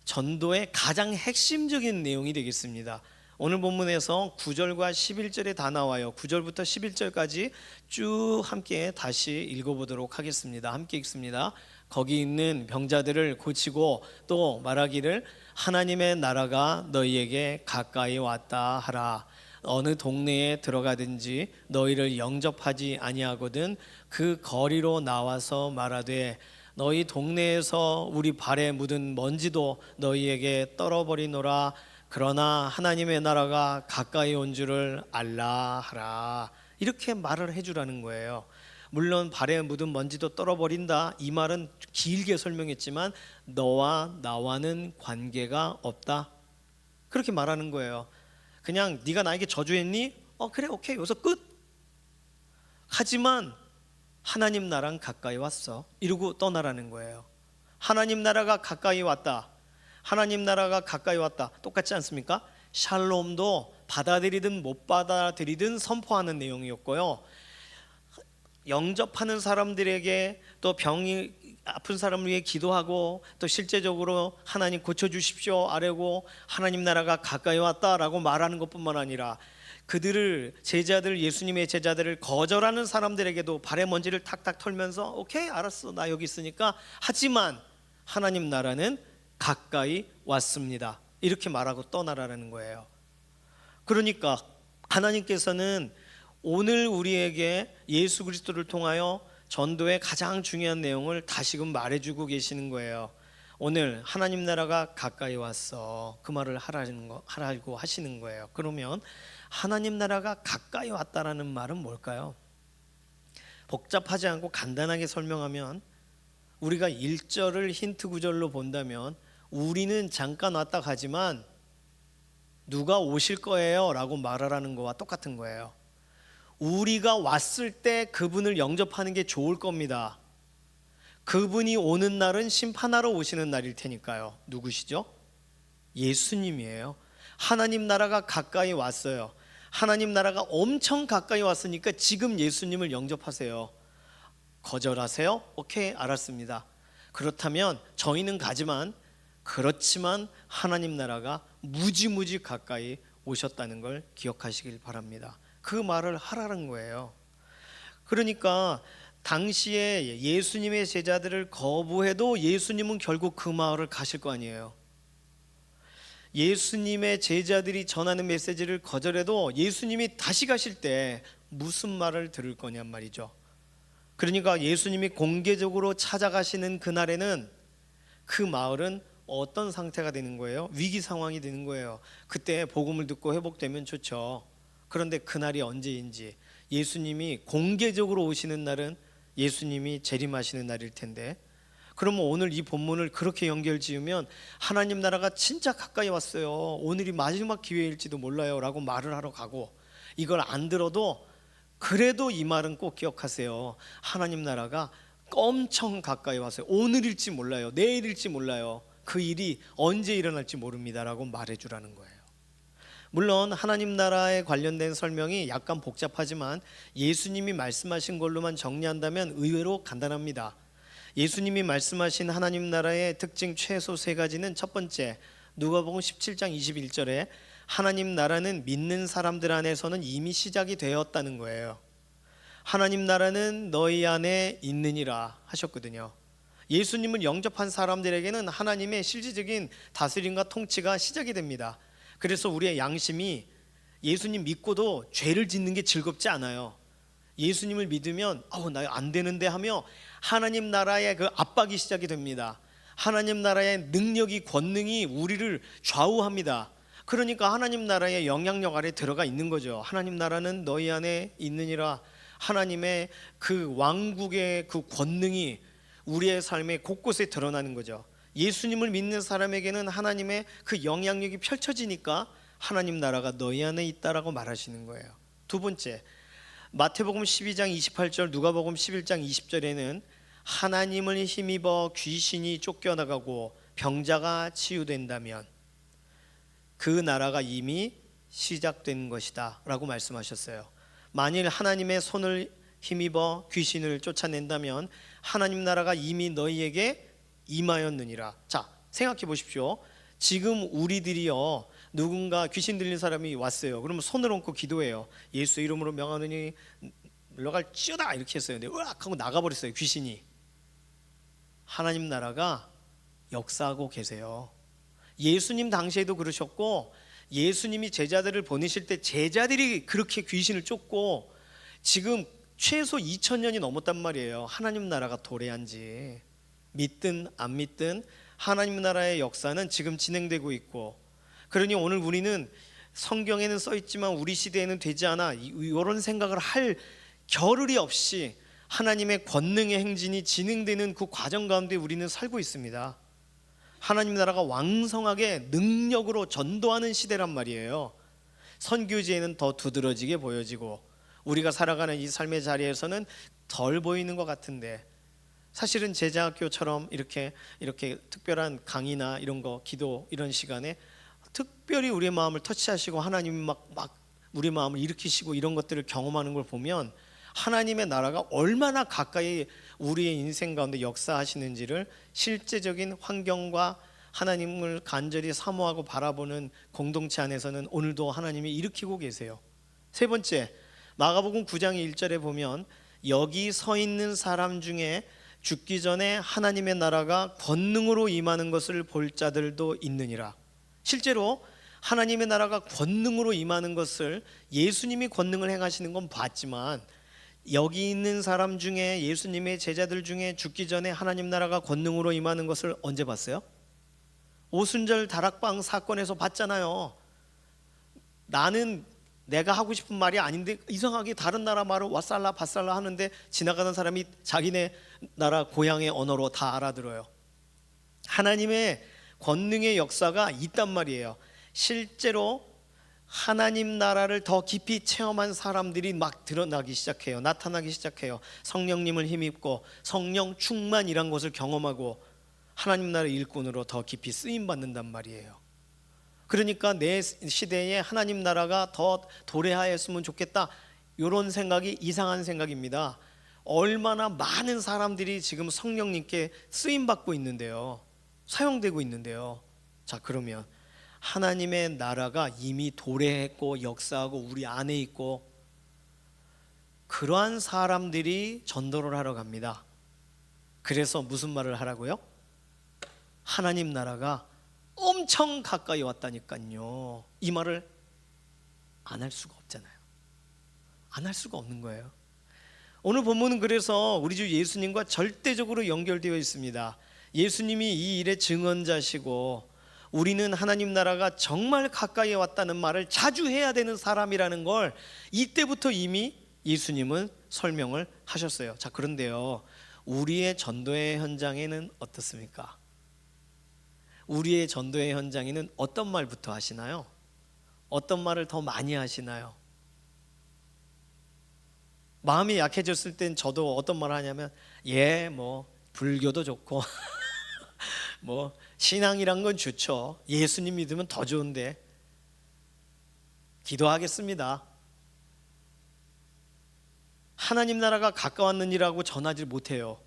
전도의 가장 핵심적인 내용이 되겠습니다. 오늘 본문에서 9절과 11절에 다 나와요. 9절부터 11절까지 쭉 함께 다시 읽어보도록 하겠습니다. 함께 읽습니다. 거기 있는 병자들을 고치고 또 말하기를 하나님의 나라가 너희에게 가까이 왔다 하라. 어느 동네에 들어가든지 너희를 영접하지 아니하거든 그 거리로 나와서 말하되 너희 동네에서 우리 발에 묻은 먼지도 너희에게 떨어버리노라. 그러나 하나님의 나라가 가까이 온 줄을 알라 하라. 이렇게 말을 해주라는 거예요. 물론 발에 묻은 먼지도 떨어버린다, 이 말은 길게 설명했지만 너와 나와는 관계가 없다, 그렇게 말하는 거예요. 그냥 네가 나에게 저주했니? 그래, 오케이, 여기서 끝. 하지만 하나님 나라랑 가까이 왔어, 이러고 떠나라는 거예요. 하나님 나라가 가까이 왔다, 하나님 나라가 가까이 왔다, 똑같지 않습니까? 샬롬도 받아들이든 못 받아들이든 선포하는 내용이었고요, 영접하는 사람들에게 또 병이 아픈 사람을 위해 기도하고 또 실제적으로 하나님 고쳐주십시오 아뢰고 하나님 나라가 가까이 왔다라고 말하는 것뿐만 아니라 그들을, 제자들, 예수님의 제자들을 거절하는 사람들에게도 발에 먼지를 탁탁 털면서 오케이, 알았어, 나 여기 있으니까, 하지만 하나님 나라는 가까이 왔습니다, 이렇게 말하고 떠나라는 거예요. 그러니까 하나님께서는 오늘 우리에게 예수 그리스도를 통하여 전도의 가장 중요한 내용을 다시금 말해주고 계시는 거예요. 오늘 하나님 나라가 가까이 왔어, 그 말을 하라고 하시는 거예요. 그러면 하나님 나라가 가까이 왔다라는 말은 뭘까요? 복잡하지 않고 간단하게 설명하면, 우리가 1절을 힌트 구절로 본다면 우리는 잠깐 왔다 가지만 누가 오실 거예요 라고 말하라는 거와 똑같은 거예요. 우리가 왔을 때 그분을 영접하는 게 좋을 겁니다. 그분이 오는 날은 심판하러 오시는 날일 테니까요. 누구시죠? 예수님이에요. 하나님 나라가 가까이 왔어요. 하나님 나라가 엄청 가까이 왔으니까 지금 예수님을 영접하세요. 거절하세요? 오케이, 알았습니다. 그렇다면 저희는 가지만, 그렇지만 하나님 나라가 무지무지 가까이 오셨다는 걸 기억하시길 바랍니다. 그 말을 하라는 거예요. 그러니까 당시에 예수님의 제자들을 거부해도 예수님은 결국 그 마을을 가실 거 아니에요. 예수님의 제자들이 전하는 메시지를 거절해도 예수님이 다시 가실 때 무슨 말을 들을 거냔 말이죠. 그러니까 예수님이 공개적으로 찾아가시는 그날에는 그 마을은 어떤 상태가 되는 거예요? 위기 상황이 되는 거예요. 그때 복음을 듣고 회복되면 좋죠. 그런데 그날이 언제인지, 예수님이 공개적으로 오시는 날은 예수님이 재림하시는 날일 텐데, 그러면 오늘 이 본문을 그렇게 연결 지으면 하나님 나라가 진짜 가까이 왔어요, 오늘이 마지막 기회일지도 몰라요 라고 말을 하러 가고, 이걸 안 들어도 그래도 이 말은 꼭 기억하세요. 하나님 나라가 엄청 가까이 왔어요. 오늘일지 몰라요, 내일일지 몰라요, 그 일이 언제 일어날지 모릅니다 라고 말해주라는 거예요. 물론 하나님 나라에 관련된 설명이 약간 복잡하지만 예수님이 말씀하신 걸로만 정리한다면 의외로 간단합니다. 예수님이 말씀하신 하나님 나라의 특징 최소 세 가지는, 첫 번째, 누가복음 17장 21절에 하나님 나라는 믿는 사람들 안에서는 이미 시작이 되었다는 거예요. 하나님 나라는 너희 안에 있느니라 하셨거든요. 예수님을 영접한 사람들에게는 하나님의 실질적인 다스림과 통치가 시작이 됩니다. 그래서 우리의 양심이 예수님 믿고도 죄를 짓는 게 즐겁지 않아요. 예수님을 믿으면 나 안 되는데 하며 하나님 나라의 그 압박이 시작이 됩니다. 하나님 나라의 능력이, 권능이 우리를 좌우합니다. 그러니까 하나님 나라의 영향력 아래 들어가 있는 거죠. 하나님 나라는 너희 안에 있느니라. 하나님의 그 왕국의 그 권능이 우리의 삶의 곳곳에 드러나는 거죠. 예수님을 믿는 사람에게는 하나님의 그 영향력이 펼쳐지니까 하나님 나라가 너희 안에 있다라고 말하시는 거예요. 두 번째, 마태복음 12장 28절, 누가복음 11장 20절에는 하나님을 힘입어 귀신이 쫓겨나가고 병자가 치유된다면 그 나라가 이미 시작된 것이다 라고 말씀하셨어요. 만일 하나님의 손을 힘입어 귀신을 쫓아낸다면 하나님 나라가 이미 너희에게 임하였느니라. 자, 생각해 보십시오. 지금 우리들이요, 누군가 귀신 들린 사람이 왔어요. 그러면 손을 얹고 기도해요. 예수 이름으로 명하느니 물러갈지어다 이렇게 했어요. 근데 으악 하고 나가버렸어요, 귀신이. 하나님 나라가 역사하고 계세요. 예수님 당시에도 그러셨고 예수님이 제자들을 보내실 때 제자들이 그렇게 귀신을 쫓고 지금 최소 2000년이 넘었단 말이에요. 하나님 나라가 도래한 지. 믿든 안 믿든 하나님 나라의 역사는 지금 진행되고 있고, 그러니 오늘 우리는 성경에는 써 있지만 우리 시대에는 되지 않아, 이런 생각을 할 겨를이 없이 하나님의 권능의 행진이 진행되는 그 과정 가운데 우리는 살고 있습니다. 하나님 나라가 왕성하게 능력으로 전도하는 시대란 말이에요. 선교지에는 더 두드러지게 보여지고 우리가 살아가는 이 삶의 자리에서는 덜 보이는 것 같은데, 사실은 제자학교처럼 이렇게 특별한 강의나 이런 거, 기도 이런 시간에 특별히 우리의 마음을 터치하시고 하나님이 막 우리 마음을 일으키시고 이런 것들을 경험하는 걸 보면 하나님의 나라가 얼마나 가까이 우리의 인생 가운데 역사하시는지를 실제적인 환경과 하나님을 간절히 사모하고 바라보는 공동체 안에서는 오늘도 하나님이 일으키고 계세요. 세 번째, 마가복음 9장 1절에 보면 여기 서 있는 사람 중에 죽기 전에 하나님의 나라가 권능으로 임하는 것을 볼 자들도 있느니라. 실제로 하나님의 나라가 권능으로 임하는 것을 예수님이 권능을 행하시는 건 봤지만, 여기 있는 사람 중에 예수님의 제자들 중에 죽기 전에 하나님 나라가 권능으로 임하는 것을 언제 봤어요? 오순절 다락방 사건에서 봤잖아요. 나는 내가 하고 싶은 말이 아닌데 이상하게 다른 나라 말을 와살라 바살라 하는데 지나가는 사람이 자기네 나라 고향의 언어로 다 알아들어요. 하나님의 권능의 역사가 있단 말이에요. 실제로 하나님 나라를 더 깊이 체험한 사람들이 막 드러나기 시작해요. 나타나기 시작해요. 성령님을 힘입고 성령 충만이란 것을 경험하고 하나님 나라의 일꾼으로 더 깊이 쓰임 받는단 말이에요. 그러니까 내 시대에 하나님 나라가 더 도래하였으면 좋겠다, 이런 생각이 이상한 생각입니다. 얼마나 많은 사람들이 지금 성령님께 쓰임 받고 있는데요, 사용되고 있는데요. 자, 그러면 하나님의 나라가 이미 도래했고 역사하고 우리 안에 있고, 그러한 사람들이 전도를 하러 갑니다. 그래서 무슨 말을 하라고요? 하나님 나라가 엄청 가까이 왔다니까요. 이 말을 안 할 수가 없잖아요. 안 할 수가 없는 거예요. 오늘 본문은 그래서 우리 주 예수님과 절대적으로 연결되어 있습니다. 예수님이 이 일의 증언자시고 우리는 하나님 나라가 정말 가까이 왔다는 말을 자주 해야 되는 사람이라는 걸 이때부터 이미 예수님은 설명을 하셨어요. 자, 그런데요, 우리의 전도의 현장에는 어떻습니까? 우리의 전도의 현장에는 어떤 말부터 하시나요? 어떤 말을 더 많이 하시나요? 마음이 약해졌을 땐 저도 어떤 말을 하냐면, 뭐 불교도 좋고 뭐 신앙이란 건 좋죠. 예수님 믿으면 더 좋은데 기도하겠습니다. 하나님 나라가 가까웠느니라고 전하지 못해요.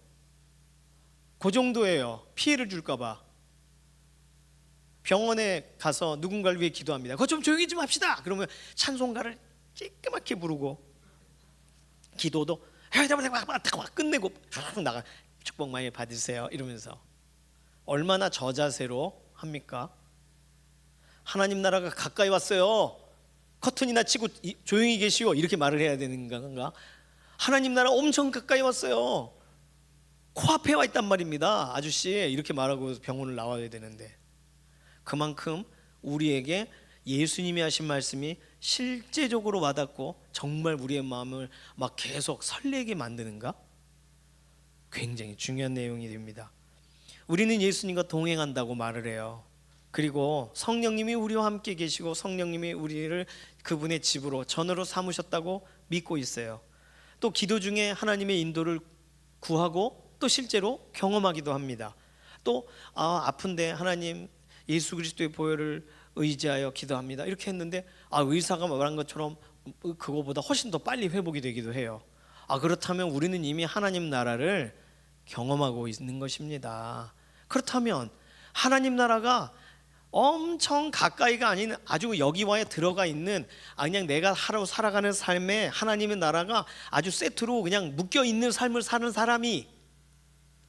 그 정도예요. 피해를 줄까 봐. 병원에 가서 누군가를 위해 기도합니다. 그거 좀 조용히 좀 합시다. 그러면 찬송가를 쬐끄맣게 부르고 기도도 끝내고 쭉 나가, 축복 많이 받으세요 이러면서. 얼마나 저자세로 합니까? 하나님 나라가 가까이 왔어요. 커튼이나 치고 조용히 계시오, 이렇게 말을 해야 되는 건가? 하나님 나라 엄청 가까이 왔어요. 코앞에 와 있단 말입니다. 아저씨, 이렇게 말하고 병원을 나와야 되는데, 그만큼 우리에게 예수님이 하신 말씀이 실제적으로 와닿고 정말 우리의 마음을 막 계속 설레게 만드는가? 굉장히 중요한 내용이 됩니다. 우리는 예수님과 동행한다고 말을 해요. 그리고 성령님이 우리와 함께 계시고 성령님이 우리를 그분의 집으로, 전으로 삼으셨다고 믿고 있어요. 또 기도 중에 하나님의 인도를 구하고 또 실제로 경험하기도 합니다. 또 아픈데 하나님 예수 그리스도의 보혈을 의지하여 기도합니다, 이렇게 했는데 의사가 말한 것처럼 그거보다 훨씬 더 빨리 회복이 되기도 해요. 그렇다면 우리는 이미 하나님 나라를 경험하고 있는 것입니다. 그렇다면 하나님 나라가 엄청 가까이가 아닌 아주 여기와에 들어가 있는, 그냥 내가 하루 살아가는 삶에 하나님의 나라가 아주 세트로 그냥 묶여 있는 삶을 사는 사람이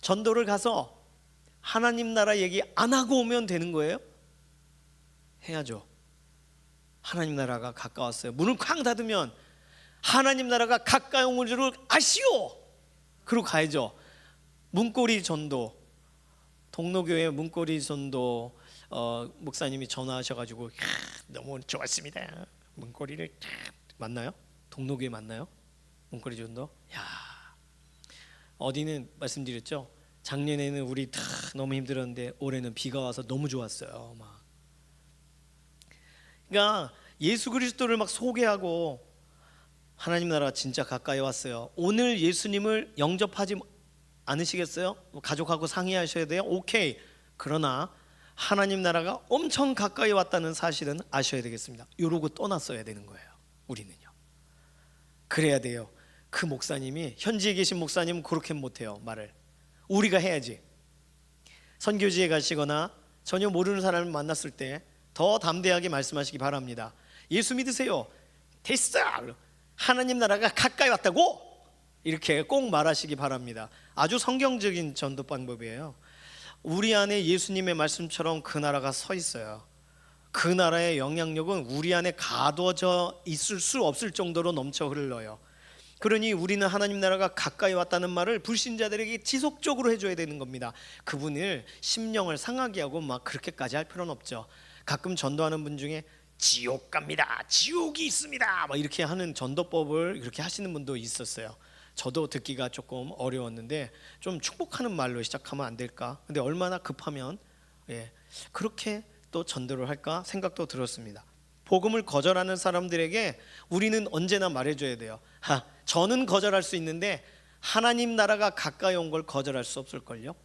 전도를 가서 하나님 나라 얘기 안 하고 오면 되는 거예요? 해야죠. 하나님 나라가 가까웠어요. 문을 쾅 닫으면 하나님 나라가 가까이 온 줄 아시오. 그러고 가야죠. 문고리 전도, 동로교회 문고리 전도 목사님이 전화하셔가지고 너무 좋았습니다. 문고리를 맞나요? 동로교회 맞나요? 문고리 전도. 어디는 말씀드렸죠. 작년에는 우리 다 너무 힘들었는데 올해는 비가 와서 너무 좋았어요. 막. 그러니까 예수 그리스도를 막 소개하고 하나님 나라 진짜 가까이 왔어요. 오늘 예수님을 영접하지 않으시겠어요? 가족하고 상의하셔야 돼요. 오케이. 그러나 하나님 나라가 엄청 가까이 왔다는 사실은 아셔야 되겠습니다. 이러고 떠났어야 되는 거예요. 우리는요. 그래야 돼요. 그 목사님이, 현지에 계신 목사님은 그렇게 못해요. 말을 우리가 해야지. 선교지에 가시거나 전혀 모르는 사람을 만났을 때 더 담대하게 말씀하시기 바랍니다. 예수 믿으세요. 됐어. 하나님 나라가 가까이 왔다고 이렇게 꼭 말하시기 바랍니다. 아주 성경적인 전도 방법이에요. 우리 안에 예수님의 말씀처럼 그 나라가 서 있어요. 그 나라의 영향력은 우리 안에 가둬져 있을 수 없을 정도로 넘쳐 흘러요. 그러니 우리는 하나님 나라가 가까이 왔다는 말을 불신자들에게 지속적으로 해줘야 되는 겁니다. 그분을 심령을 상하게 하고 막 그렇게까지 할 필요는 없죠. 가끔 전도하는 분 중에 지옥 갑니다, 지옥이 있습니다, 막 이렇게 하는 전도법을 그렇게 하시는 분도 있었어요. 저도 듣기가 조금 어려웠는데 좀 축복하는 말로 시작하면 안 될까? 근데 얼마나 급하면 그렇게 또 전도를 할까 생각도 들었습니다. 복음을 거절하는 사람들에게 우리는 언제나 말해줘야 돼요. 저는 거절할 수 있는데 하나님 나라가 가까이 온 걸 거절할 수 없을걸요?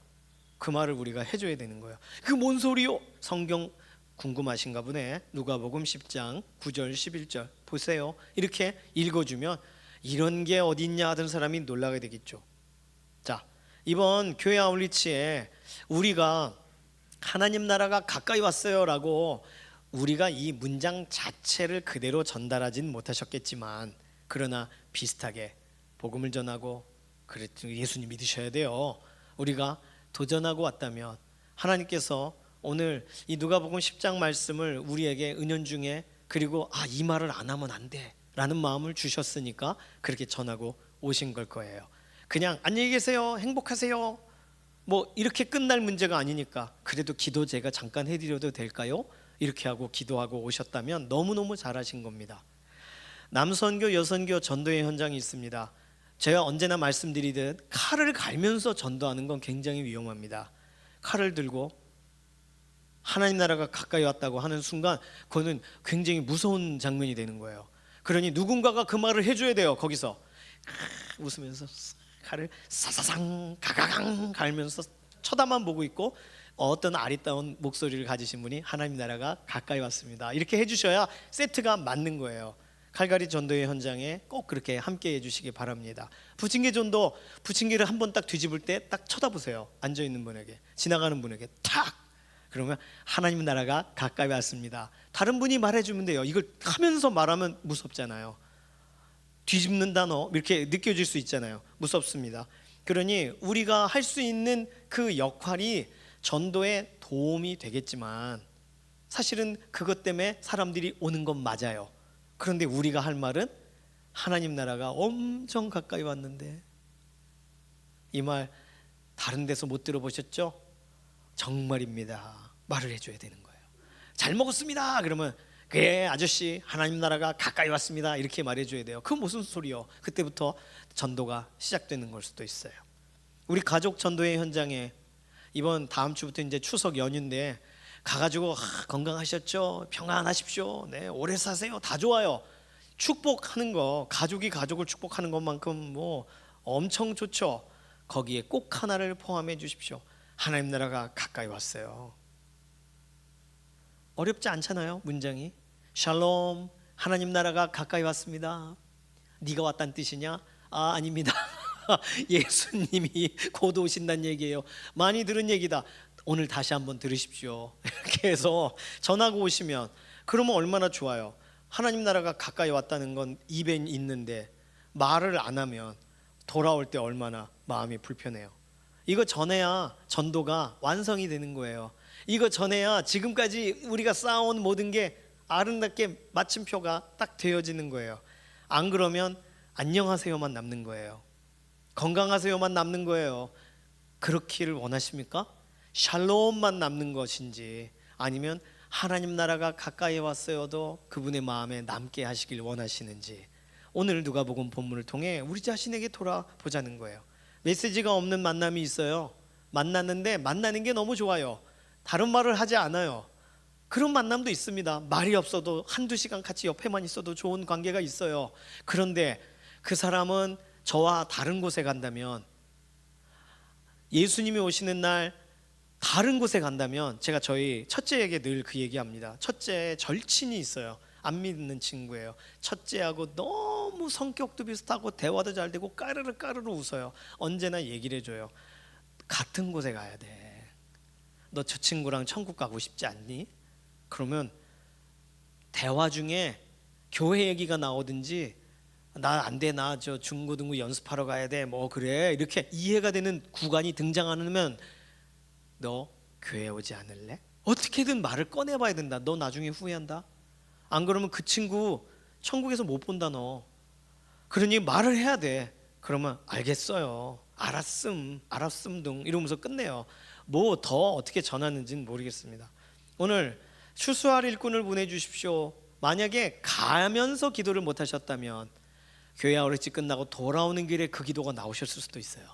그 말을 우리가 해줘야 되는 거예요. 그 뭔 소리요? 성경 궁금하신가 보네. 누가복음 10장 9절 11절 보세요. 이렇게 읽어주면 이런 게 어딨냐 하던 사람이 놀라게 되겠죠. 자, 이번 교회 아울리치에 우리가 하나님 나라가 가까이 왔어요 라고 우리가 이 문장 자체를 그대로 전달하진 못하셨겠지만 그러나 비슷하게 복음을 전하고 예수님 믿으셔야 돼요. 우리가 도전하고 왔다면 하나님께서 오늘 이 누가복음 10장 말씀을 우리에게 은연중에 그리고 이 말을 안 하면 안 돼 라는 마음을 주셨으니까 그렇게 전하고 오신 걸 거예요. 그냥 안녕히 계세요, 행복하세요 뭐 이렇게 끝날 문제가 아니니까 그래도 기도 제가 잠깐 해드려도 될까요? 이렇게 하고 기도하고 오셨다면 너무너무 잘하신 겁니다. 남선교 여선교 전도의 현장이 있습니다. 제가 언제나 말씀드리듯 칼을 갈면서 전도하는 건 굉장히 위험합니다. 칼을 들고 하나님 나라가 가까이 왔다고 하는 순간 그거는 굉장히 무서운 장면이 되는 거예요. 그러니 누군가가 그 말을 해줘야 돼요. 거기서 웃으면서 칼을 사사상 가가강 갈면서 쳐다만 보고 있고 어떤 아리따운 목소리를 가지신 분이 하나님 나라가 가까이 왔습니다 이렇게 해주셔야 세트가 맞는 거예요. 칼갈이 전도의 현장에 꼭 그렇게 함께 해주시기 바랍니다. 부침개 전도, 부침개를 한번 딱 뒤집을 때 딱 쳐다보세요. 앉아있는 분에게, 지나가는 분에게 탁! 그러면 하나님 나라가 가까이 왔습니다. 다른 분이 말해주면 돼요. 이걸 하면서 말하면 무섭잖아요. 뒤집는 단어 이렇게 느껴질 수 있잖아요. 무섭습니다. 그러니 우리가 할 수 있는 그 역할이 전도에 도움이 되겠지만 사실은 그것 때문에 사람들이 오는 건 맞아요. 그런데 우리가 할 말은 하나님 나라가 엄청 가까이 왔는데 이 말 다른 데서 못 들어보셨죠? 정말입니다. 말을 해줘야 되는 거예요. 잘 먹었습니다. 그러면 그래 아저씨 하나님 나라가 가까이 왔습니다 이렇게 말해줘야 돼요. 그건 무슨 소리요? 그때부터 전도가 시작되는 걸 수도 있어요. 우리 가족 전도의 현장에 이번 다음 주부터 이제 추석 연휴인데 가가지고 건강하셨죠? 평안하십시오. 네, 오래 사세요. 다 좋아요. 축복하는 거, 가족이 가족을 축복하는 것만큼 뭐 엄청 좋죠. 거기에 꼭 하나를 포함해 주십시오. 하나님 나라가 가까이 왔어요. 어렵지 않잖아요. 문장이 샬롬 하나님 나라가 가까이 왔습니다. 네가 왔다는 뜻이냐? 아닙니다. 예수님이 곧 오신다는 얘기예요. 많이 들은 얘기다. 오늘 다시 한번 들으십시오. 이렇게 해서 전하고 오시면 그러면 얼마나 좋아요. 하나님 나라가 가까이 왔다는 건 입에 있는데 말을 안 하면 돌아올 때 얼마나 마음이 불편해요. 이거 전해야 전도가 완성이 되는 거예요. 이거 전해야 지금까지 우리가 쌓아온 모든 게 아름답게 마침표가 딱 되어지는 거예요. 안 그러면 안녕하세요만 남는 거예요. 건강하세요만 남는 거예요. 그렇기를 원하십니까? 샬롬만 남는 것인지, 아니면 하나님 나라가 가까이 왔어요도 그분의 마음에 남게 하시길 원하시는지, 오늘 누가복음 본문을 통해 우리 자신에게 돌아보자는 거예요. 메시지가 없는 만남이 있어요. 만났는데 만나는 게 너무 좋아요. 다른 말을 하지 않아요. 그런 만남도 있습니다. 말이 없어도 한두 시간 같이 옆에만 있어도 좋은 관계가 있어요. 그런데 그 사람은 저와 다른 곳에 간다면, 예수님이 오시는 날 다른 곳에 간다면, 제가 저희 첫째에게 늘 그 얘기합니다. 첫째 절친이 있어요. 안 믿는 친구예요. 첫째하고 너무 성격도 비슷하고 대화도 잘 되고 까르르 까르르 웃어요. 언제나 얘기를 해줘요. 같은 곳에 가야 돼. 너 저 친구랑 천국 가고 싶지 않니? 그러면 대화 중에 교회 얘기가 나오든지, 나 안 돼, 나 저 중고등부 연습하러 가야 돼, 뭐 그래, 이렇게 이해가 되는 구간이 등장하면 너 교회 오지 않을래? 어떻게든 말을 꺼내봐야 된다. 너 나중에 후회한다. 안 그러면 그 친구 천국에서 못 본다 너. 그러니 말을 해야 돼. 그러면 알겠어요, 알았음 등 이러면서 끝내요. 뭐 더 어떻게 전하는지는 모르겠습니다. 오늘 추수할 일꾼을 보내주십시오. 만약에 가면서 기도를 못 하셨다면 교회 아우렛이 끝나고 돌아오는 길에 그 기도가 나오셨을 수도 있어요.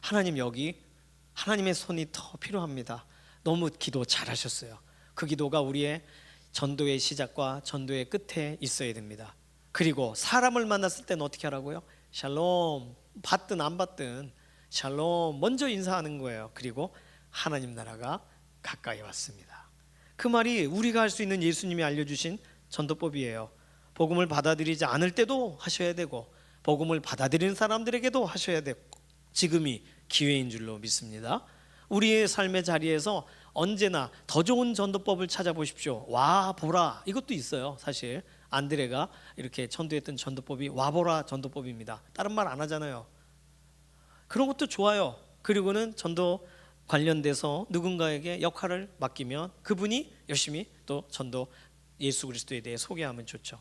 하나님, 여기 하나님의 손이 더 필요합니다. 너무 기도 잘하셨어요. 그 기도가 우리의 전도의 시작과 전도의 끝에 있어야 됩니다. 그리고 사람을 만났을 때는 어떻게 하라고요? 샬롬, 받든 안 받든 샬롬 먼저 인사하는 거예요. 그리고 하나님 나라가 가까이 왔습니다. 그 말이 우리가 할 수 있는 예수님이 알려주신 전도법이에요. 복음을 받아들이지 않을 때도 하셔야 되고, 복음을 받아들이는 사람들에게도 하셔야 되고, 지금이 기회인 줄로 믿습니다. 우리의 삶의 자리에서 언제나 더 좋은 전도법을 찾아보십시오. 와 보라, 이것도 있어요. 사실 안드레가 이렇게 전도했던 전도법이 와보라 전도법입니다. 다른 말 안 하잖아요. 그런 것도 좋아요. 그리고는 전도 관련돼서 누군가에게 역할을 맡기면 그분이 열심히 또 전도 예수 그리스도에 대해 소개하면 좋죠.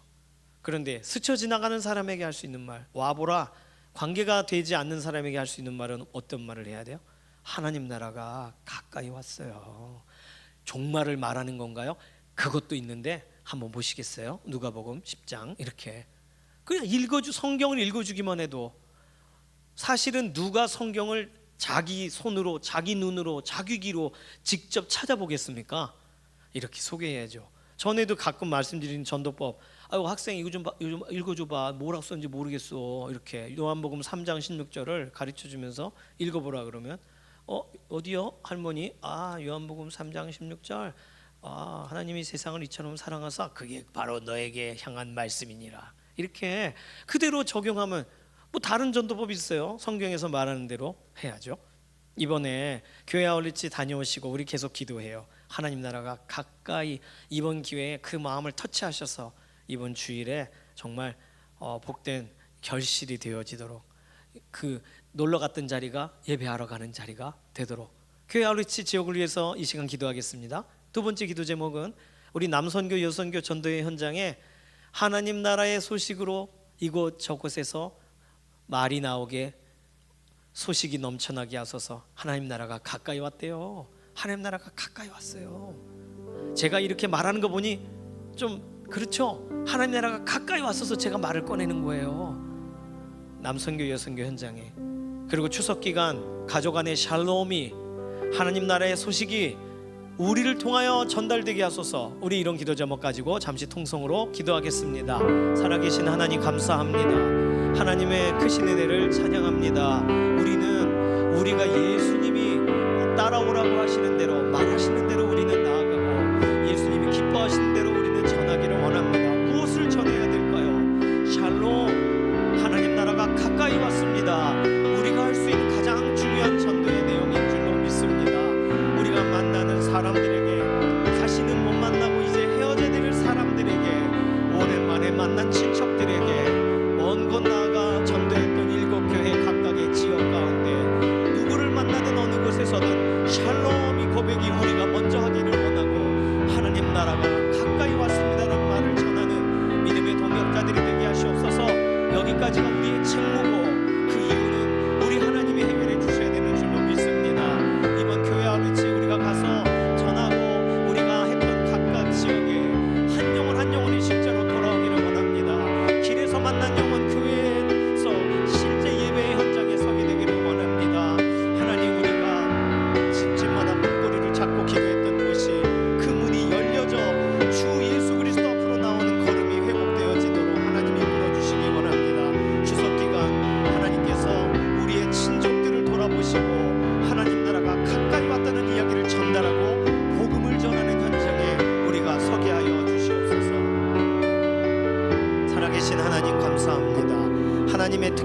그런데 스쳐 지나가는 사람에게 할 수 있는 말, 와보라, 관계가 되지 않는 사람에게 할 수 있는 말은 어떤 말을 해야 돼요? 하나님 나라가 가까이 왔어요. 종말을 말하는 건가요? 그것도 있는데 한번 보시겠어요? 누가복음 10장 이렇게 그냥 성경을 읽어주기만 해도, 사실은 누가 성경을 자기 손으로, 자기 눈으로, 자기 귀로 직접 찾아보겠습니까? 이렇게 소개해야죠. 전에도 가끔 말씀드린 전도법, 아이고 학생 이거 좀 읽어줘봐, 뭐라고 썼는지 모르겠어, 이렇게 요한복음 3장 16절을 가르쳐주면서 읽어보라 그러면 어디요? 할머니, 요한복음 3장 16절, 하나님이 세상을 이처럼 사랑하사 그게 바로 너에게 향한 말씀이니라, 이렇게 그대로 적용하면 뭐 다른 전도법이 있어요? 성경에서 말하는 대로 해야죠. 이번에 교회 아울렛이 다녀오시고 우리 계속 기도해요. 하나님 나라가 가까이, 이번 기회에 그 마음을 터치하셔서 이번 주일에 정말 복된 결실이 되어지도록, 그 놀러 갔던 자리가 예배하러 가는 자리가 되도록 교회 아울렛이 지역을 위해서 이 시간 기도하겠습니다. 두 번째 기도 제목은 우리 남선교 여선교 전도의 현장에 하나님 나라의 소식으로 이곳 저곳에서 말이 나오게, 소식이 넘쳐나게 하소서. 하나님 나라가 가까이 왔대요. 하나님 나라가 가까이 왔어요. 제가 이렇게 말하는 거 보니 좀 그렇죠? 하나님 나라가 가까이 왔어서 제가 말을 꺼내는 거예요. 남선교 여선교 현장에, 그리고 추석 기간 가족 안에 샬롬이, 하나님 나라의 소식이 우리를 통하여 전달되게 하소서. 우리 이런 기도 제목 가지고 잠시 통성으로 기도하겠습니다. 살아계신 하나님 감사합니다. 하나님의 크신 은혜를 찬양합니다. 우리는 우리가 예수님이 따라오라고 하시는 대로, 말하시는 대로 우리는 나아가고, 예수님이 기뻐하시는 대로 우리는 전하기를 원합니다. 무엇을 전해야 될까요? 샬롬, 하나님 나라가 가까이 왔습니다. 우리가 할 수 있는 가장 중요한 전도의 내용인 줄로 믿습니다. 우리가 만나는 사람들에게, 다시는 못 만나고 이제 헤어져야 될 사람들에게, 오랜만에 만난 친척들에게, 먼 곳 나아가 전도했던 7교회 각각의 지역 가운데 누구를 만나든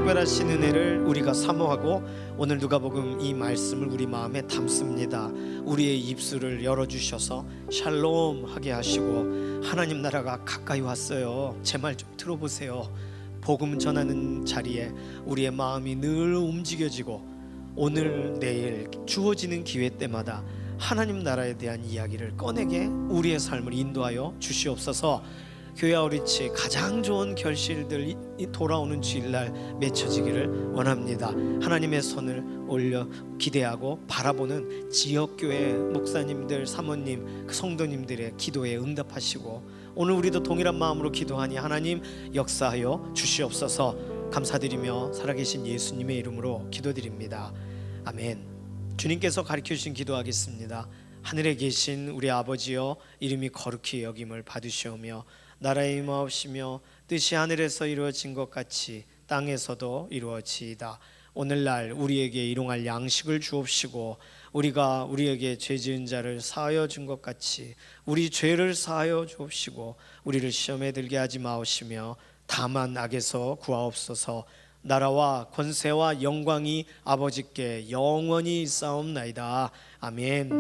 특별하신 은혜를 우리가 사모하고 오늘 누가복음 이 말씀을 우리 마음에 담습니다. 우리의 입술을 열어주셔서 샬롬 하게 하시고 하나님 나라가 가까이 왔어요. 제 말 좀 들어보세요. 복음 전하는 자리에 우리의 마음이 늘 움직여지고 오늘 내일 주어지는 기회 때마다 하나님 나라에 대한 이야기를 꺼내게 우리의 삶을 인도하여 주시옵소서. 교회 아우리치 가장 좋은 결실들이 돌아오는 주일날 맺혀지기를 원합니다. 하나님의 손을 올려 기대하고 바라보는 지역교회 목사님들, 사모님, 그 성도님들의 기도에 응답하시고 오늘 우리도 동일한 마음으로 기도하니 하나님 역사하여 주시옵소서. 감사드리며 살아계신 예수님의 이름으로 기도드립니다. 아멘. 주님께서 가르쳐주신 기도하겠습니다. 하늘에 계신 우리 아버지여, 이름이 거룩히 여김을 받으시오며 나라의 임하옵시며 뜻이 하늘에서 이루어진 것 같이 땅에서도 이루어지이다. 오늘날 우리에게 일용할 양식을 주옵시고 우리가 우리에게 죄 지은 자를 사하여 준 것 같이 우리 죄를 사하여 주옵시고 우리를 시험에 들게 하지 마옵시며 다만 악에서 구하옵소서. 나라와 권세와 영광이 아버지께 영원히 있사옵나이다. 아멘.